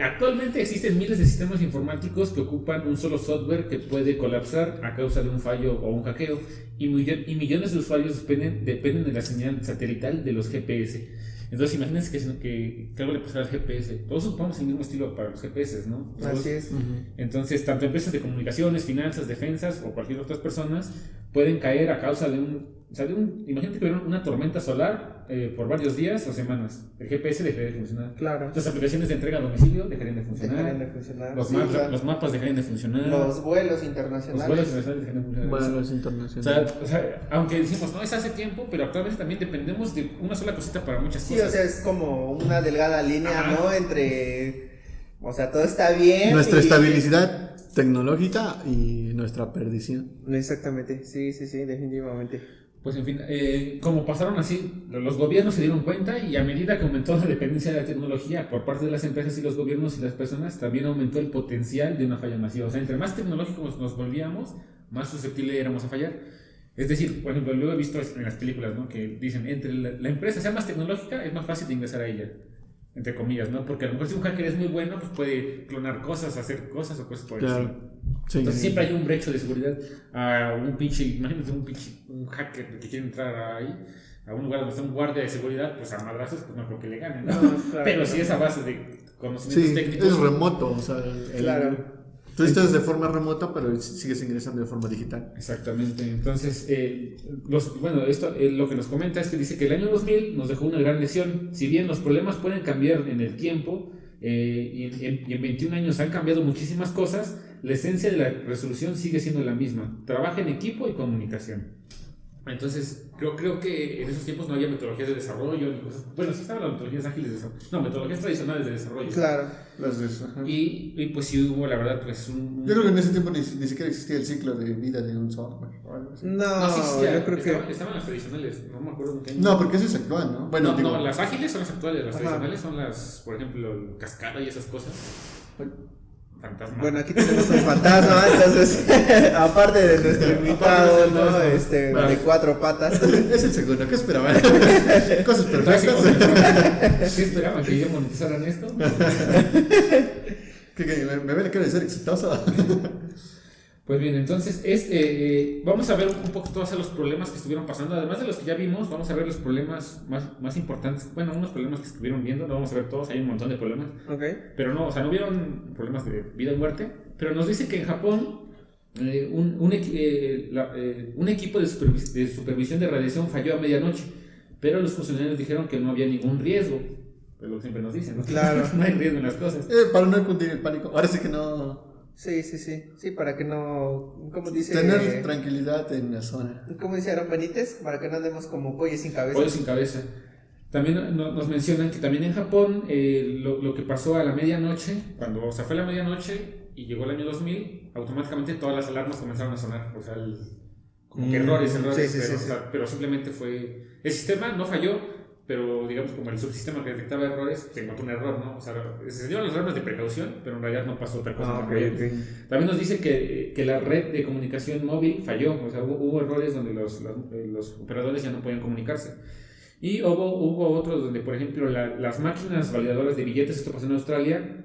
actualmente existen miles de sistemas informáticos que ocupan un solo software que puede colapsar a causa de un fallo o un hackeo, y millones de usuarios dependen de la señal satelital de los GPS. Entonces imagínense que algo le pasara al GPS. Todos ocupamos el mismo estilo para los GPS, ¿no? Así es. Entonces, tanto empresas de comunicaciones, finanzas, defensas o cualquier otras personas pueden caer a causa de imagínate que hubiera una tormenta solar por varios días o semanas. El GPS dejaría de funcionar. Claro. Las aplicaciones de entrega a domicilio dejarían de funcionar. Dejarían de funcionar. Los, Sí, mapas, claro. los mapas dejarían de funcionar. Los vuelos Los internacionales. vuelos internacionales dejarían de funcionar. Vuelos internacionales. O sea, aunque decimos, no, es hace tiempo, pero actualmente también dependemos de una sola cosita para muchas Sí, cosas. o sea, es como una delgada línea, Ajá. ¿no? Entre, o sea, todo está bien. Nuestra y- estabilidad tecnológica y nuestra perdición. Exactamente, sí, definitivamente. Pues en fin, como pasaron así, los gobiernos se dieron cuenta y a medida que aumentó la dependencia de la tecnología por parte de las empresas y los gobiernos y las personas, también aumentó el potencial de una falla masiva. O sea, entre más tecnológicos nos volvíamos, más susceptibles éramos a fallar. Es decir, por ejemplo, luego he visto en las películas, ¿no? Que dicen, entre la empresa sea más tecnológica, es más fácil de ingresar a ella. Entre comillas, ¿no? Porque a lo mejor si un hacker es muy bueno, pues puede clonar cosas, hacer cosas o cosas por el estilo. Sí. Entonces siempre hay un brecho de seguridad a un pinche, imagínate un hacker que quiere entrar ahí a un lugar donde está un guardia de seguridad, pues a madrazos, pues no creo que le ganen, ¿no? No, claro, Pero claro. si es a base de conocimientos Sí, técnicos. es remoto, o sea, Claro. tú estás de forma remota, pero sigues ingresando de forma digital. Exactamente. Entonces, lo que nos comenta es que dice que el año 2000 nos dejó una gran lección. Si bien los problemas pueden cambiar en el tiempo y en 21 años han cambiado muchísimas cosas, la esencia de la resolución sigue siendo la misma. Trabaja en equipo y comunicación. Entonces, creo que en esos tiempos no había metodologías de desarrollo ni cosas. Bueno, sí estaban las metodologías ágiles de desarrollo. No, metodologías tradicionales de desarrollo. Claro. Y pues sí hubo, la verdad, pues Yo creo que en ese tiempo ni siquiera existía el ciclo de vida de un software o algo así. No, sí, yo creo que... estaban las tradicionales, no me acuerdo en qué año. No, porque eso es actual, ¿no? Bueno, digo, No, las ágiles son las actuales, las Ajá. tradicionales son las, por ejemplo, el cascada y esas cosas. Fantasma. Bueno, aquí tenemos un fantasma, entonces, aparte de nuestro invitado, ¿no? De 4 patas. es el segundo, ¿qué esperaban? Cosas Clásico. perfectas. ¿Qué esperaban? ¿Que ya monetizaran esto? que me ve la cara de ser exitoso. Pues bien, entonces vamos a ver un poco todos los problemas que estuvieron pasando. Además de los que ya vimos, vamos a ver los problemas más importantes. Bueno, unos problemas que estuvieron viendo, no vamos a ver todos, hay un montón de problemas. Ok. Pero no, o sea, no vieron problemas de vida y muerte. Pero nos dice que en Japón un equipo de supervisión de radiación falló a medianoche. Pero los funcionarios dijeron que no había ningún riesgo. Es lo que siempre nos dicen, ¿no? Claro. No hay riesgo en las cosas. Para no cundir el pánico. Ahora sí que no. Sí. Sí, para que no... ¿Cómo dice? Tener tranquilidad en la zona. ¿Cómo dice Aaron Benítez? Para que no andemos como pollos sin cabeza. Pollo sin cabeza. También nos mencionan que también en Japón lo que pasó a la medianoche, cuando se fue a la medianoche y llegó el año 2000, automáticamente todas las alarmas comenzaron a sonar. O sea, como que errores, sí, pero, sí. o sea, pero simplemente fue... El sistema no falló, pero digamos como el subsistema que detectaba errores, se encontró un error, ¿no? O sea, se dieron las normas de precaución, pero en realidad no pasó otra cosa. Ok. También nos dice que la red de comunicación móvil falló, o sea, hubo errores donde los operadores ya no podían comunicarse. Y hubo otros donde, por ejemplo, las máquinas validadoras de billetes, esto pasó en Australia,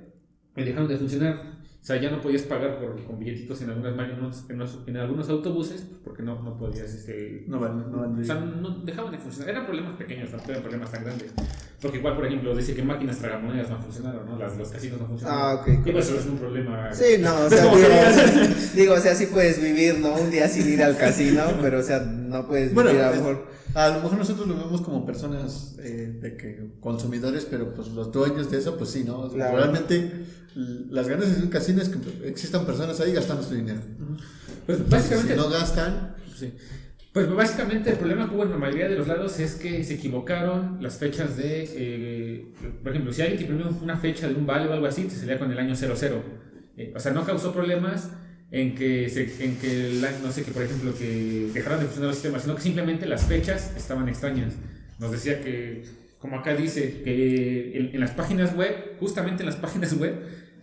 dejaron de funcionar. O sea, ya no podías pagar con billetitos en algunas máquinas, en algunos autobuses, pues, porque no podías, No vale. o sea, no dejaban de funcionar. Eran problemas pequeños, no eran problemas tan grandes. Porque igual, por ejemplo, dice que máquinas tragamonedas no funcionaron, ¿no? Los casinos no funcionaron. Ok. Y pues eso es un problema. Sí, no, o sea, digo, o sea, sí puedes vivir, ¿no? Un día sin ir al casino, pero, o sea, no puedes Bueno, vivir a lo mejor... a lo mejor nosotros lo vemos como personas de que consumidores, pero pues los dueños de eso, pues sí, ¿no? Claro. Realmente las ganancias de un casino es que existan personas ahí gastando su dinero. Pues básicamente. Si no gastan, Sí. Pues básicamente el problema que hubo en la mayoría de los lados es que se equivocaron las fechas de, por ejemplo, si alguien que imprimió una fecha de un vale o algo así, te salía con el año 00. O sea, no causó problemas en que no sé, que por ejemplo, que dejaran de funcionar los sistemas, sino que simplemente las fechas estaban extrañas. Nos decía que, como acá dice, que en las páginas web, justamente en las páginas web,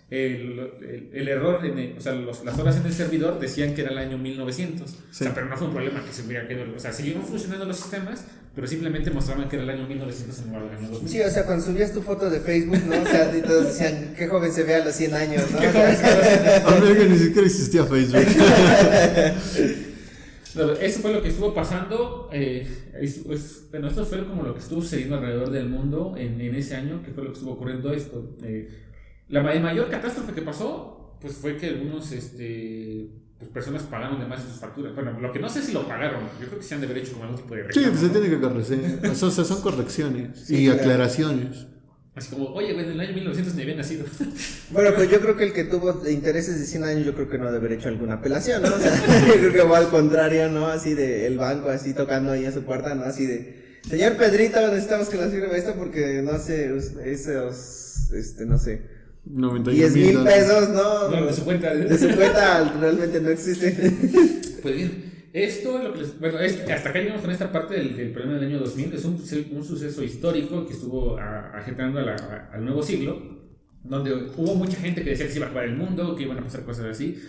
el error, o sea, las horas en el servidor decían que era el año 1900. Sí. O sea, pero no fue un problema que se hubiera quedado. O sea, siguieron funcionando los sistemas, pero simplemente mostraban que era el año 1900 en lugar del año 2000. Sí, o sea, cuando subías tu foto de Facebook, ¿no? O sea, y todos decían, qué joven se ve a los 100 años, ¿no? A ver, que ni siquiera existía Facebook. No, eso fue lo que estuvo pasando. Bueno, esto fue como lo que estuvo sucediendo alrededor del mundo en ese año, que fue lo que estuvo ocurriendo esto. La mayor catástrofe que pasó, pues fue que algunos pues personas pagaron de más sus facturas. Bueno, lo que no sé si lo pagaron, yo creo que se han de haber hecho como algún tipo de Sí, reclamo, pues se ¿no? tiene que corregir. O sea, son correcciones Sí, y claro. aclaraciones. Así como, oye, güey, en el año 1900 ni había nacido. Bueno, pues yo creo que el que tuvo intereses de 100 años, yo creo que no debe haber hecho alguna apelación, ¿no? O sea, yo creo que va al contrario, ¿no? Así de el banco, así tocando ahí a su puerta, ¿no? Así de, señor Pedrito, necesitamos que nos sirva esto porque, no sé, esos, no sé, 10,000 pesos, ¿no? No, de su cuenta. De su cuenta realmente no existe. Pues bien, esto es lo que bueno, hasta acá llegamos con esta parte del problema del año 2000. Es un suceso histórico que estuvo ajetando al nuevo siglo, donde hubo mucha gente que decía que se iba a acabar el mundo, que iban a pasar cosas así.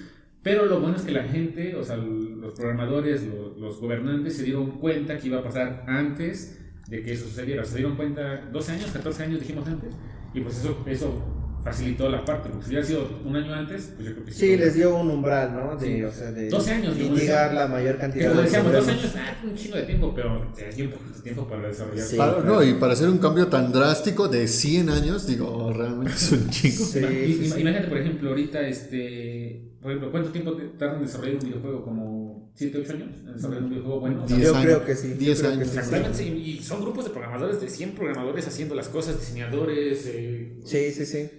Pero lo bueno es que la gente, o sea, los programadores, los gobernantes se dieron cuenta que iba a pasar antes de que eso sucediera. Se dieron cuenta 12 años, 14 años dijimos antes, y pues eso facilitó la parte, porque si hubiera sido un año antes, pues yo creo que Sí, les dio un umbral, ¿no? De, Sí. o sea, de 12 años, como mitigar decíamos. la mayor cantidad Como de decíamos, 2 problemas. años, un chingo de tiempo, pero te dio un poquito de tiempo para desarrollar. Sí. No, y para hacer un cambio tan drástico de 100 años, digo, realmente es un chingo. Sí, sí. Imagínate, por ejemplo, ahorita, por ejemplo, ¿cuánto tiempo tarda en desarrollar un videojuego? ¿Como 7, 8 años en desarrollar un videojuego bueno? O sea, 10 Yo años. creo que sí. 10 yo creo que años. sí. exactamente, sí, y son grupos de programadores, de 100 programadores haciendo las cosas, diseñadores. Sí, sí, sí.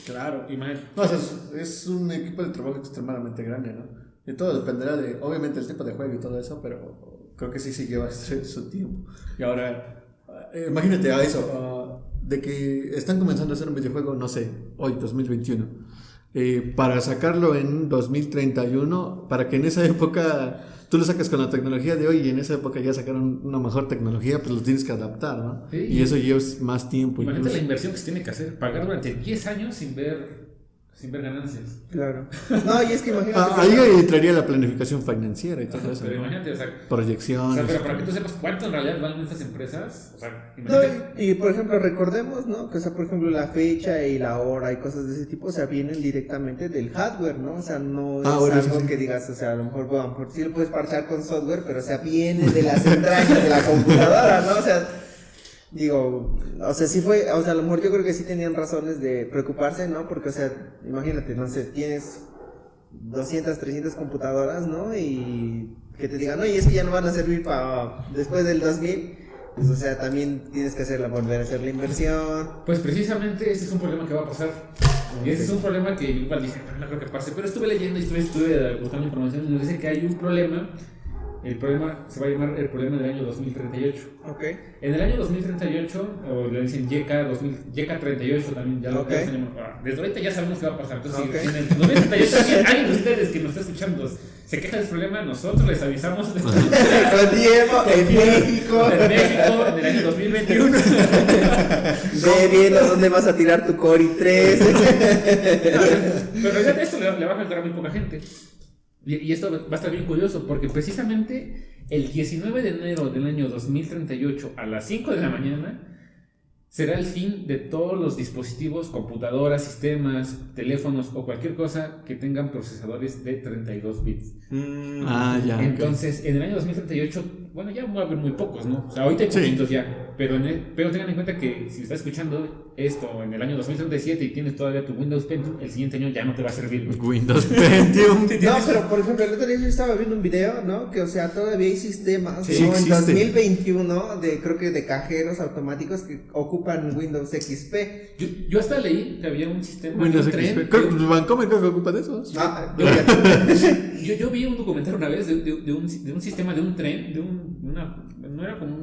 Claro, imagínate. No, o sea, es un equipo de trabajo extremadamente grande, ¿no? Y todo dependerá de, obviamente, el tipo de juego y todo eso, pero creo que sí lleva su tiempo. Y ahora, imagínate a eso, de que están comenzando a hacer un videojuego, no sé, hoy, 2021. Para sacarlo en 2031, para que en esa época tú lo sacas con la tecnología de hoy y en esa época ya sacaron una mejor tecnología, pues lo tienes que adaptar, ¿no? Sí. Y eso lleva más tiempo. Imagínate la incluso. inversión que se tiene que hacer, pagar durante 10 años sin ver ganancias. Claro. No, y es que imagínate. Ahí entraría la planificación financiera y todo eso. Pero ¿no? imagínate, o sea, Proyecciones. pero para que tú sepas cuánto en realidad valen estas empresas, o sea, No, imagínate. y por ejemplo, recordemos, ¿no? Que, o sea, por ejemplo, la fecha y la hora y cosas de ese tipo, o sea, vienen directamente del hardware, ¿no? O sea, no es bueno, algo sí. que digas, o sea, a lo mejor, bueno, por sí lo puedes parchar con software, pero, o sea, viene de las entrañas de la computadora, ¿no? O sea, digo, o sea, sí fue, o sea, a lo mejor yo creo que sí tenían razones de preocuparse, ¿no? Porque, o sea, imagínate, no sé, tienes 200, 300 computadoras, ¿no? Y que te digan, oye, es que ya no van a servir para después del 2000, pues, o sea, también tienes que volver a hacer la inversión. Pues precisamente ese es un problema que va a pasar. Y ese es un problema que igual dije, no creo que pase. Pero estuve leyendo y estuve buscando información y nos dice que hay un problema. El problema se va a llamar el problema del año 2038. Ok. En el año 2038, o le dicen YK 38 también, ya lo Ok. desde ahorita ya sabemos qué va a pasar. Entonces, Ok. si en el 2038 alguien de ustedes que nos está escuchando se queja de ese problema, nosotros les avisamos. Con tiempo, en México. En México, en el año 2021. Ve viendo dónde vas a tirar tu Core i3. Pero en realidad esto le va a afectar a muy poca gente. Y esto va a estar bien curioso, porque precisamente el 19 de enero del año 2038 a las 5 de la mañana será el fin de todos los dispositivos, computadoras, sistemas, teléfonos o cualquier cosa que tengan procesadores de 32 bits. Ah, ya. Entonces, en el año 2038, bueno, ya va a haber muy pocos, ¿no? O sea, ahorita hay Sí. poquitos ya, pero tengan en cuenta que si estás escuchando esto en el año 2037 y tienes todavía tu Windows Pentium, el siguiente año ya no te va a servir, güey. Windows Pentium. No, pero por ejemplo, el otro día yo estaba viendo un video, ¿no? Que, o sea, todavía hay sistemas, Sí, ¿no? En existe. 2021, creo que de cajeros automáticos que ocupan Windows XP. Yo hasta leí que había un sistema Windows de un tren. XP. Creo que Vancomer creo que ocupa de esos. Ah, Yo vi un documental una vez de un sistema de un tren, no era como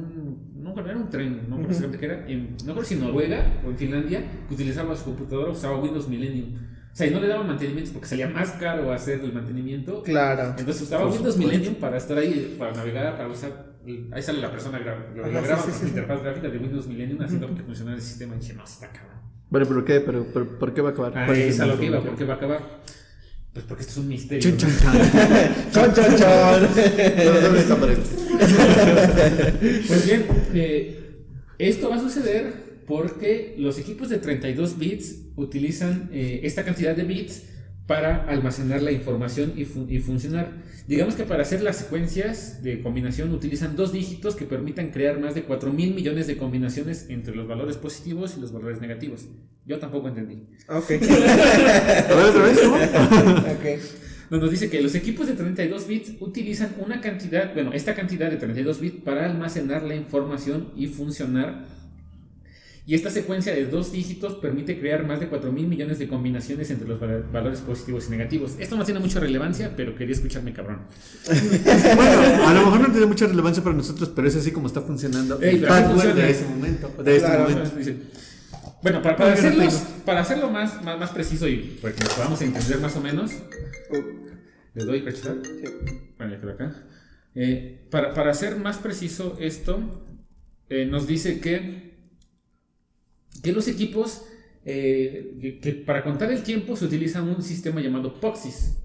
no era un tren, no recuerdo exactamente qué era, no recuerdo si en Noruega o en Finlandia, que utilizaba su computadora, usaba Windows Millennium. O sea, y no le daban mantenimiento porque salía más caro hacer el mantenimiento. claro. Entonces usaba Por Windows supuesto. Millennium para estar ahí, para navegar, para usar. Ahí sale la persona lo Ajá, graba sí, con sí, la interfaz gráfica de Windows Millennium haciendo que funcionara el sistema. Y dije, no, está cabrón. Bueno, ¿pero qué? ¿Pero por qué va a acabar? ¿Cuál Es el a lo que iba, problema? ¿por qué va a acabar? Pues porque esto es un misterio. Chun, ¿no? chun, chun. Chon, chon, chon. No, ¿dónde está para esto? Pues bien, esto va a suceder porque los equipos de 32 bits utilizan esta cantidad de bits para almacenar la información y funcionar. Digamos que para hacer las secuencias de combinación utilizan 2 dígitos que permitan crear más de 4,000 millones de combinaciones entre los valores positivos y los valores negativos. Yo tampoco entendí. Ok. ¿Otra vez? ¿Cómo? Ok. Nos dice que los equipos de 32 bits utilizan esta cantidad de 32 bits para almacenar la información y funcionar. Y esta secuencia de 2 dígitos permite crear más de 4,000 millones de combinaciones entre los valores positivos y negativos. Esto no tiene mucha relevancia, pero quería escucharme, cabrón. Bueno, a lo mejor no tiene mucha relevancia para nosotros, pero es así como está funcionando el hardware de ese momento. Bueno, para hacerlo más preciso y para que nos podamos entender más o menos, le doy rechazar. Bueno, ya quedó acá. Para hacer más preciso esto, nos dice que los equipos, que para contar el tiempo se utiliza un sistema llamado POSIX.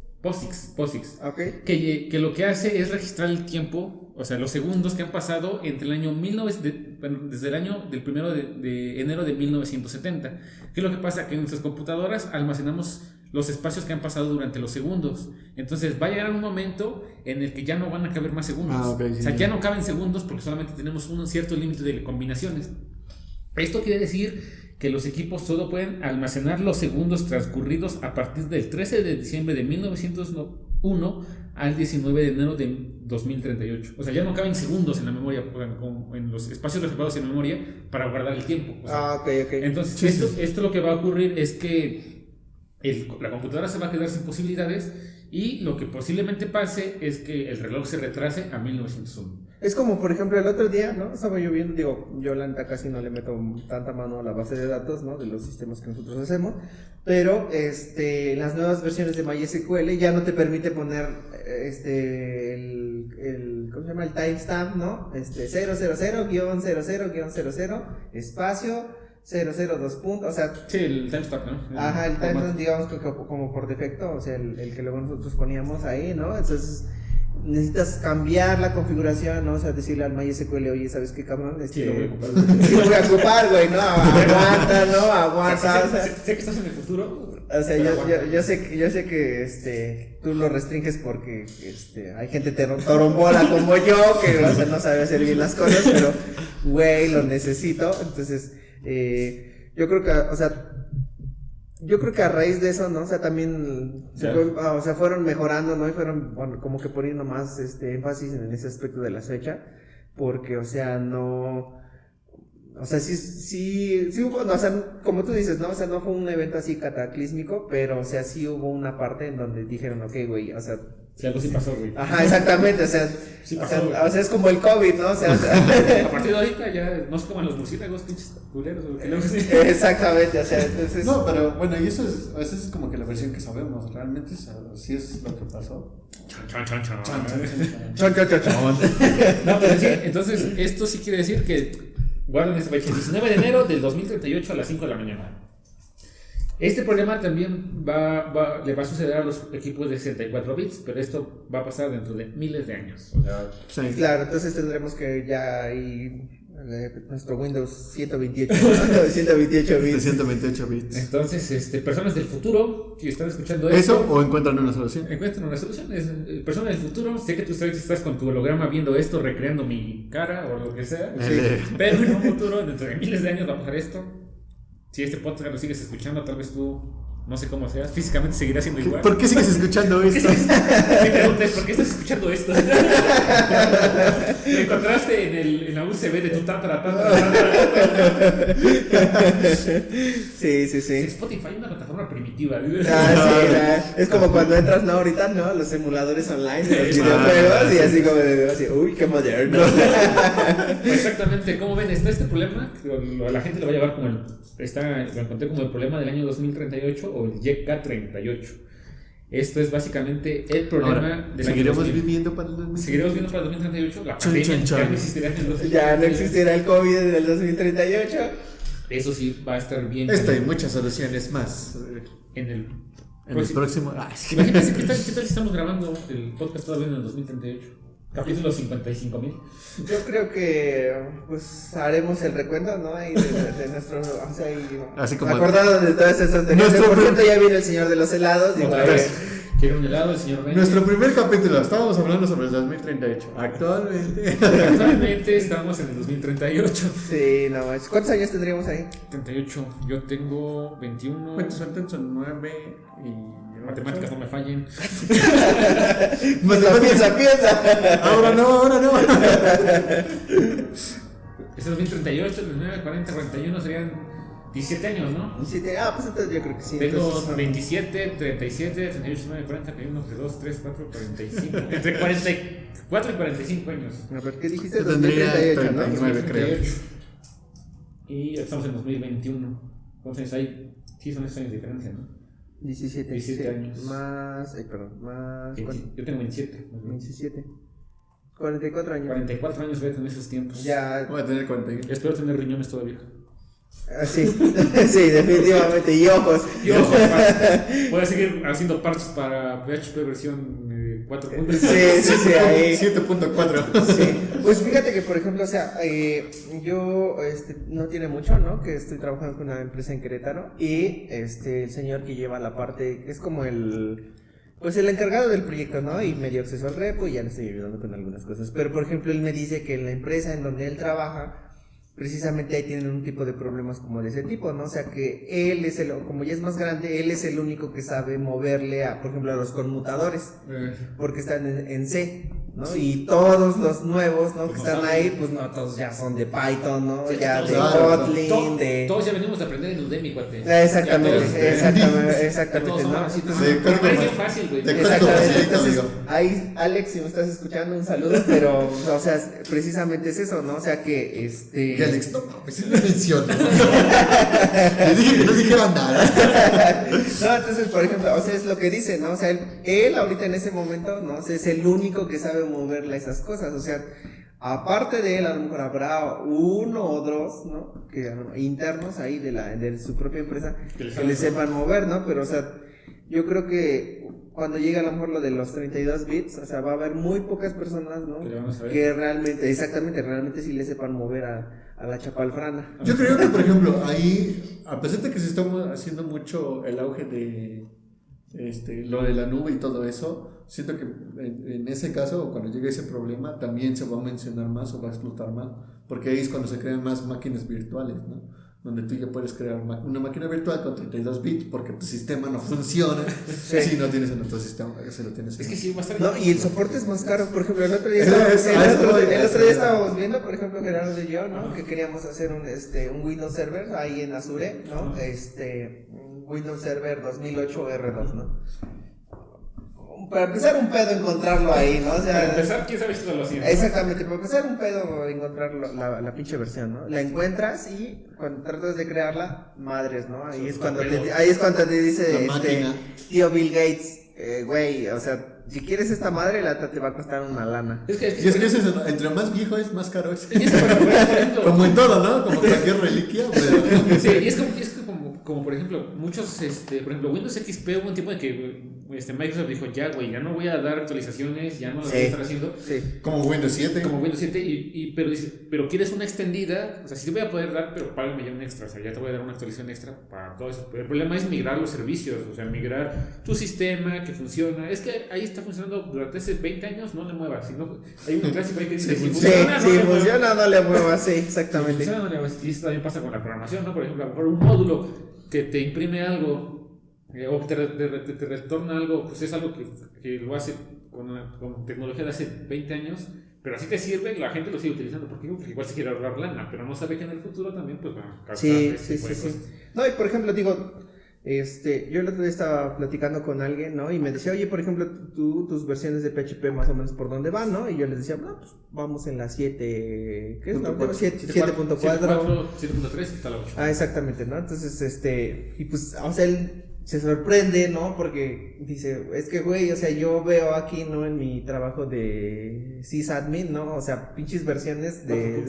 Okay. Que lo que hace es registrar el tiempo, o sea, los segundos que han pasado entre el año desde el año del 1 de enero de 1970. ¿Qué es lo que pasa? Que en nuestras computadoras almacenamos los espacios que han pasado durante los segundos. Entonces va a llegar un momento en el que ya no van a caber más segundos. O sea, ya no caben segundos porque solamente tenemos un cierto límite de combinaciones. Esto quiere decir que los equipos solo pueden almacenar los segundos transcurridos a partir del 13 de diciembre de 1901 al 19 de enero de 2038. O sea, ya no caben segundos en la memoria, en los espacios reservados en memoria para guardar el tiempo. O sea, ok. entonces, esto lo que va a ocurrir es que la computadora se va a quedar sin posibilidades y lo que posiblemente pase es que el reloj se retrase a 1901. Es como, por ejemplo, el otro día, ¿no? Estaba yo viendo, yo la neta casi no le meto tanta mano a la base de datos, ¿no? De los sistemas que nosotros hacemos, pero las nuevas versiones de MySQL ya no te permite poner, ¿cómo se llama? El timestamp, ¿no? 000-00-00, espacio, 002 puntos, o sea... Sí, el timestamp, ¿no? Ajá, el timestamp, digamos, como por defecto, o sea, el que luego nosotros poníamos ahí, ¿no? Entonces... necesitas cambiar la configuración, ¿no? O sea, decirle al MySQL, oye, ¿sabes qué, cabrón? Lo voy a ocupar, güey, ¿no? Aguanta, ¿no? Aguanta. O sea, sé que estás en el futuro. O sea, yo sé que tú lo restringes porque hay gente torombola como yo que, o sea, no sabe hacer bien las cosas, pero, güey, lo necesito. Entonces, yo creo que, o sea, a raíz de eso, ¿no? O sea, también fueron mejorando, ¿no? Y fueron, bueno, como que poniendo más énfasis en ese aspecto de la fecha, porque, o sea, no... O sea, sí hubo, no, o sea, como tú dices, ¿no? O sea, no fue un evento así cataclísmico, pero, o sea, sí hubo una parte en donde dijeron, ok, güey, o sea... Sí, algo sí pasó, güey. Ajá, exactamente, o sea, sí pasó, o sea, es como el COVID, ¿no? O sea, a partir de ahorita ya no es como los murciélagos, pinches culeros. Exactamente, o sea, entonces... No, pero bueno, y esa es como que la versión que sabemos, realmente sí es lo que pasó. No, pero sí, entonces, esto sí quiere decir que guarden esta fecha, 19 de enero del 2038 a las 5 de la mañana. Este problema también le va a suceder a los equipos de 64 bits, pero esto va a pasar dentro de miles de años. O sea, sí. Claro, entonces tendremos que ya ahí nuestro Windows 128, 128 bits. 128 bits. Entonces, personas del futuro que están escuchando ¿Eso o encuentran una solución? Encuentran una solución. Personas del futuro, sé que tú estás con tu holograma viendo esto, recreando mi cara o lo que sea. Sí. Pero en un futuro, dentro de miles de años, va a pasar esto. Si este podcast lo sigues escuchando, tal vez tú, no sé cómo seas, físicamente seguirás siendo igual. ¿Por qué sigues escuchando esto? Mi pregunta es, ¿por qué estás escuchando esto? Me encontraste en la UCB de tu tatara. Sí. Spotify es una plataforma primitiva. Sí, es como cuando entras, ¿no? Ahorita, ¿no? Los emuladores online de los videojuegos y así como de, uy, qué moderno. Exactamente, ¿cómo ven? Está este problema, la gente lo va a llevar como lo encontré como el problema del año 2038 o el YK38. Esto es básicamente el problema del año ¿Seguiremos viviendo para el 2038? ¿Seguiremos viviendo para el 2038? La pandemia ya no existirá en el 2038. Ya no existirá el COVID en el 2038. Eso sí, va a estar bien. Esto y muchas soluciones más. En el próximo. Imagínense, ¿qué tal si estamos grabando el podcast todavía en el 2038? Capítulo 55,000. Yo creo que pues haremos el recuento, ¿no? Ahí de nuestro, o sea, Así como acordado de todas esas de Nuestro por primer- cierto, ya viene el señor de los helados. Digo, Otra vez. Quiero un helado, el señor Ben. Nuestro primer capítulo, estábamos hablando sobre el 2038. Actualmente. Actualmente estamos en el 2038. sí, no, ¿cuántos años tendríamos ahí? 38. Yo tengo 21. ¿Cuántos son 9 y... Matemáticas no me fallen. Piensa. Ahora no. Es el 2038, 39, 40, 41 serían 17 años, ¿no? Pues entonces yo creo que sí. Tengo entonces son- 27, 37, 38, 39, 40, 41, 42, 3, 4, 45. Entre 44 y 45 años. A ver, ¿qué dijiste? Yo tendría 2038, ¿no? 39, creo. 38. Y estamos en 2021. ¿Cuántos años hay? Sí, son esos años de diferencia, ¿no? 17, 17 sí. años. Más, perdón, más 20. Yo tengo 27. 27. 44 años. 44 años voy a tener esos tiempos. Ya, Voy a tener 41. Espero tener riñones todavía. sí, sí, definitivamente, y ojos. Y ojo, voy a seguir haciendo parches para PHP versión 4.0. Sí, ahí. 7.4. Sí, pues fíjate que por ejemplo, o sea, yo no tiene mucho, ¿no? Que estoy trabajando con una empresa en Querétaro y el señor que lleva la parte, es como pues el encargado del proyecto, ¿no? Y me dio acceso al repo y ya le estoy ayudando con algunas cosas. Pero por ejemplo, él me dice que en la empresa en donde él trabaja, precisamente ahí tienen un tipo de problemas como de ese tipo, ¿no? O sea que él es como ya es más grande, él es el único que sabe moverle por ejemplo, a los conmutadores, porque están en C, ¿no? Y todos los nuevos, ¿no? Que están ahí, pues no, todos ya son de Python, ¿no? Sí, Ya de claro. Kotlin, de... Todos ya venimos a aprender en Udemy, cuate. Exactamente, exactamente, Todos son ¿no? ahora sí, Entonces, Sí, pero código es más- fácil, güey. de exactamente, facilita, entonces, digo. ahí, Alex, si me estás escuchando, un saludo, pero, o sea, precisamente es eso, ¿no? O sea que, Y Alex, no mames, no mencionó. Le dije que no dijera nada. No, entonces, por ejemplo, o sea, es lo que dice, ¿no? O sea, él ahorita en ese momento, ¿no? O sea, es el único que sabe moverle esas cosas, o sea, aparte de él, a lo mejor habrá uno o dos, ¿no? Que internos ahí de su propia empresa que le sepan mover, ¿no? Pero, o sea, yo creo que cuando llegue a lo mejor lo de los 32 bits, o sea, va a haber muy pocas personas, ¿no? Que le van a saber. Que realmente, exactamente, realmente sí le sepan mover a la chapalfrana. Yo creo que, por ejemplo, ahí, a pesar de que se está haciendo mucho el auge de lo de la nube y todo eso, siento que en ese caso, cuando llegue ese problema, también se va a mencionar más o va a explotar más, porque ahí es cuando se crean más máquinas virtuales, ¿no? Donde tú ya puedes crear una máquina virtual con 32 bits, porque tu sistema no funciona si no tienes en otro sistema, si lo tienes en Es que sí, va a estar. No, y el soporte es más caro. Por ejemplo, el otro día estábamos viendo, por ejemplo, Gerardo y yo, ¿no? Que queríamos hacer un Windows Server ahí en Azure, ¿no? Un Windows Server 2008 R2, ¿no? Para empezar un pedo encontrarlo ahí, ¿no? O sea, Para empezar, quién sabe si lo hacía. exactamente, para empezar un pedo encontrar la pinche versión, ¿no? La encuentras y cuando tratas de crearla, madres, ¿no? Ahí es cuando te dice La máquina. tío Bill Gates, güey, o sea, si quieres esta madre, la te va a costar una lana. Es que, Y es que es eso, ¿no? Entre más viejo es, más caro es. y es que, por ejemplo, Como en todo, ¿no? Como cualquier reliquia, pero... sí, y es que como por ejemplo, muchos, por ejemplo, Windows XP hubo un tiempo en que Microsoft dijo, ya, güey, ya no voy a dar actualizaciones, ya no las voy a estar haciendo. Sí. Como Windows 7. Como Windows 7, pero dice, pero quieres una extendida, o sea, sí te voy a poder dar, pero págame ya un extra, o sea, ya te voy a dar una actualización extra para todo eso. Pero el problema es migrar los servicios, o sea, migrar tu sistema que funciona. Es que ahí está funcionando durante hace 20 años, no le muevas. Si no, hay un clásico ahí que dice, si Sí, funciona, si no le muevas. funciona, no le muevas, sí, exactamente. Funciona, no le muevas. Y eso también pasa con la programación, ¿no? Por ejemplo, a lo mejor un módulo que te imprime algo o te retorna algo, pues es algo que lo hace con tecnología de hace 20 años, pero así te sirve, la gente lo sigue utilizando porque igual se quiere ahorrar lana, pero no sabe que en el futuro también pues van a causar Sí, ese sí, tipo de sí, cosas. sí. No, y por ejemplo, digo, yo el otro día estaba platicando con alguien, ¿no? Y me decía, oye, por ejemplo, tus versiones de PHP más o menos por dónde van, ¿no? Y yo les decía, no, pues vamos en la 7, ¿qué es? No, 7.4. 7.3 está la 8. Ah, exactamente, ¿no? Entonces, y pues, o sea, él se sorprende, ¿no? Porque dice, es que, güey, o sea, yo veo aquí, ¿no? En mi trabajo de sysadmin, ¿no? O sea, pinches versiones de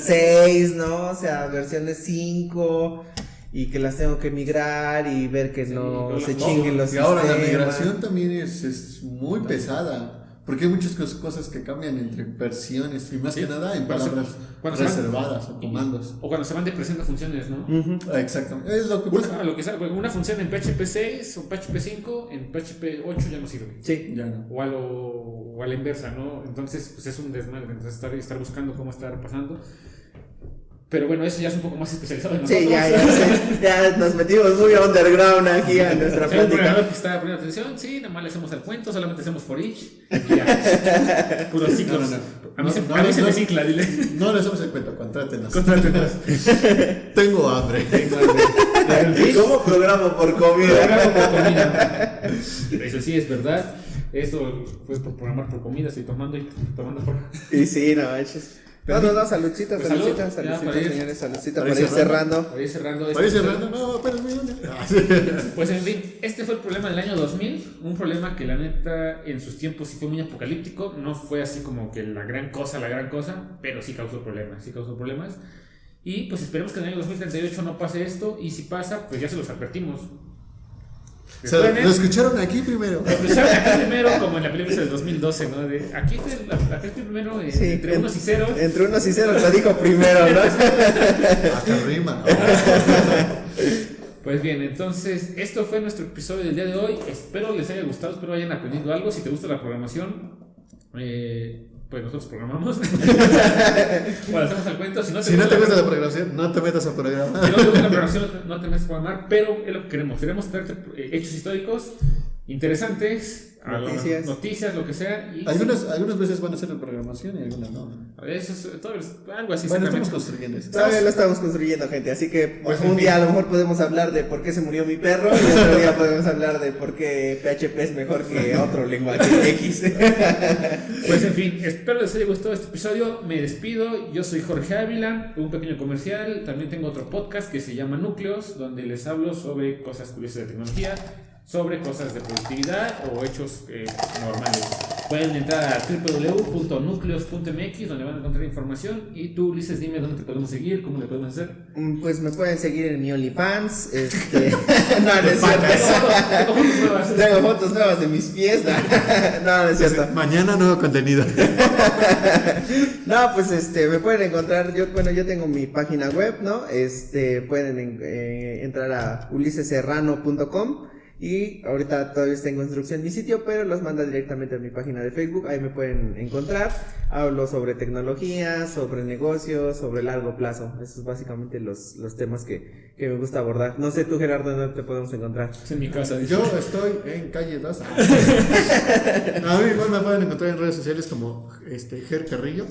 6, ¿no? O sea, versiones 5 y que las tengo que migrar y ver que no se chinguen los Y ahora la sistemas. migración también es muy pesada. Porque hay muchas cosas que cambian entre versiones y más que nada en palabras se reservadas o comandos. O cuando se van depreciando funciones, ¿no? Exactamente. Es lo que pasa. Lo que sea, una función en PHP 6 o PHP 5, en PHP 8 ya no sirve. Sí. Ya no. O a la inversa, ¿no? Entonces, pues es un desmadre. Entonces, estar buscando cómo estar pasando. Pero bueno, eso ya es un poco más especializado en nosotros. Sí, ya nos metimos muy underground aquí a nuestra Si hay un plática. programador que está poniendo atención, sí, nada más le hacemos al cuento, solamente hacemos for each. Y ya. Puros ciclos. No. A mí se me cicla, dile. No les hacemos el cuento, contrátenos. Contrátenos. Tengo hambre. ¿Cómo programo por comida? Programa por comida. Eso sí es verdad. Esto fue por programar por comida, estoy tomando por. Y sí, no manches. No, saludcita, Pues saludcita, salud, ya, saludcita, para ir. señores, saludcita Para para ir ir cerrando. Voy cerrando Parece esto. raro, no, espérame, ¿dónde? Pues en fin, este fue el problema del año 2000. Un problema que la neta en sus tiempos sí fue muy apocalíptico. No fue así como que la gran cosa, pero sí causó problemas. Y pues esperemos que en el año 2038 no pase esto. Y si pasa, pues ya se los advertimos. O sea, lo escucharon aquí primero. Escucharon aquí primero, como en la película del 2012, ¿no? Aquí fue primero, Sí, entre unos y ceros. Entre unos y ceros lo dijo primero, ¿no? Hasta rima. Pues bien, entonces, esto fue nuestro episodio del día de hoy. Espero les haya gustado, espero hayan aprendido algo. Si te gusta la programación, pues nosotros programamos. Bueno, hacemos el cuento. Si no te gusta la programación, no te metas a programa. Si no te gusta la programación, no te metas a programar, pero es lo que queremos. Queremos traerte hechos históricos interesantes, noticias, lo que sea. Y algunas veces van a ser de programación y algunas no. a veces, algo así. Bueno, exactamente. estamos construyendo eso. Todavía lo estamos construyendo, gente, así que Pues, un día a lo mejor podemos hablar de por qué se murió mi perro y otro día podemos hablar de por qué PHP es mejor que otro lenguaje X. Pues en fin, espero les haya gustado este episodio. Me despido. Yo soy Jorge Ávila, un pequeño comercial. También tengo otro podcast que se llama Núcleos, donde les hablo sobre cosas curiosas de tecnología, sobre cosas de productividad o hechos normales. Pueden entrar a www.nucleos.mx, donde van a encontrar información. Y tú, Ulises, dime dónde te podemos seguir, cómo le podemos hacer. Pues me pueden seguir en mi OnlyFans. No es cierto. Tengo fotos nuevas de mis pies. No es cierto. Mañana nuevo contenido. No, pues me pueden encontrar. Yo tengo mi página web, ¿no? Pueden entrar a ulisesserrano.com. Y ahorita todavía está en construcción mi sitio, pero los manda directamente a mi página de Facebook. Ahí me pueden encontrar. Hablo sobre tecnología, sobre negocios, sobre largo plazo. Esos son básicamente los temas que me gusta abordar. No sé tú, Gerardo, ¿dónde te podemos encontrar? Es en mi casa. Yo estoy en calle 2. A mí igual me pueden encontrar en redes sociales como Ger Carrillo.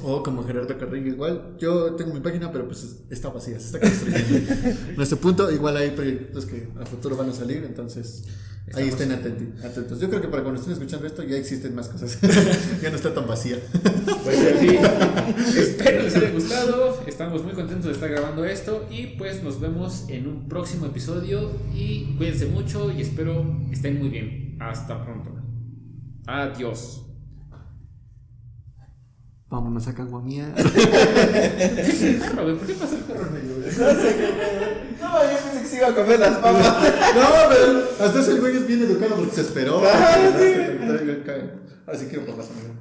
O como Gerardo Carrillo igual. Yo tengo mi página, pero pues está vacía, se está construyendo. En este punto, igual hay proyectos que a futuro van a salir, entonces ahí estén atentos. Yo creo que para cuando estén escuchando esto ya existen más cosas. Ya no está tan vacía. Pues en fin, espero les haya gustado. Estamos muy contentos de estar grabando esto. Y pues nos vemos en un próximo episodio. Y cuídense mucho y espero estén muy bien. Hasta pronto. Adiós. Vámonos a Caguamía. ¿Por qué pasa el perro negro? No sé qué. No, yo pensé que se iba a comer las papas. No, pero hasta ese güey es bien educado porque se esperó. Ah, sí. Así que por más o menos.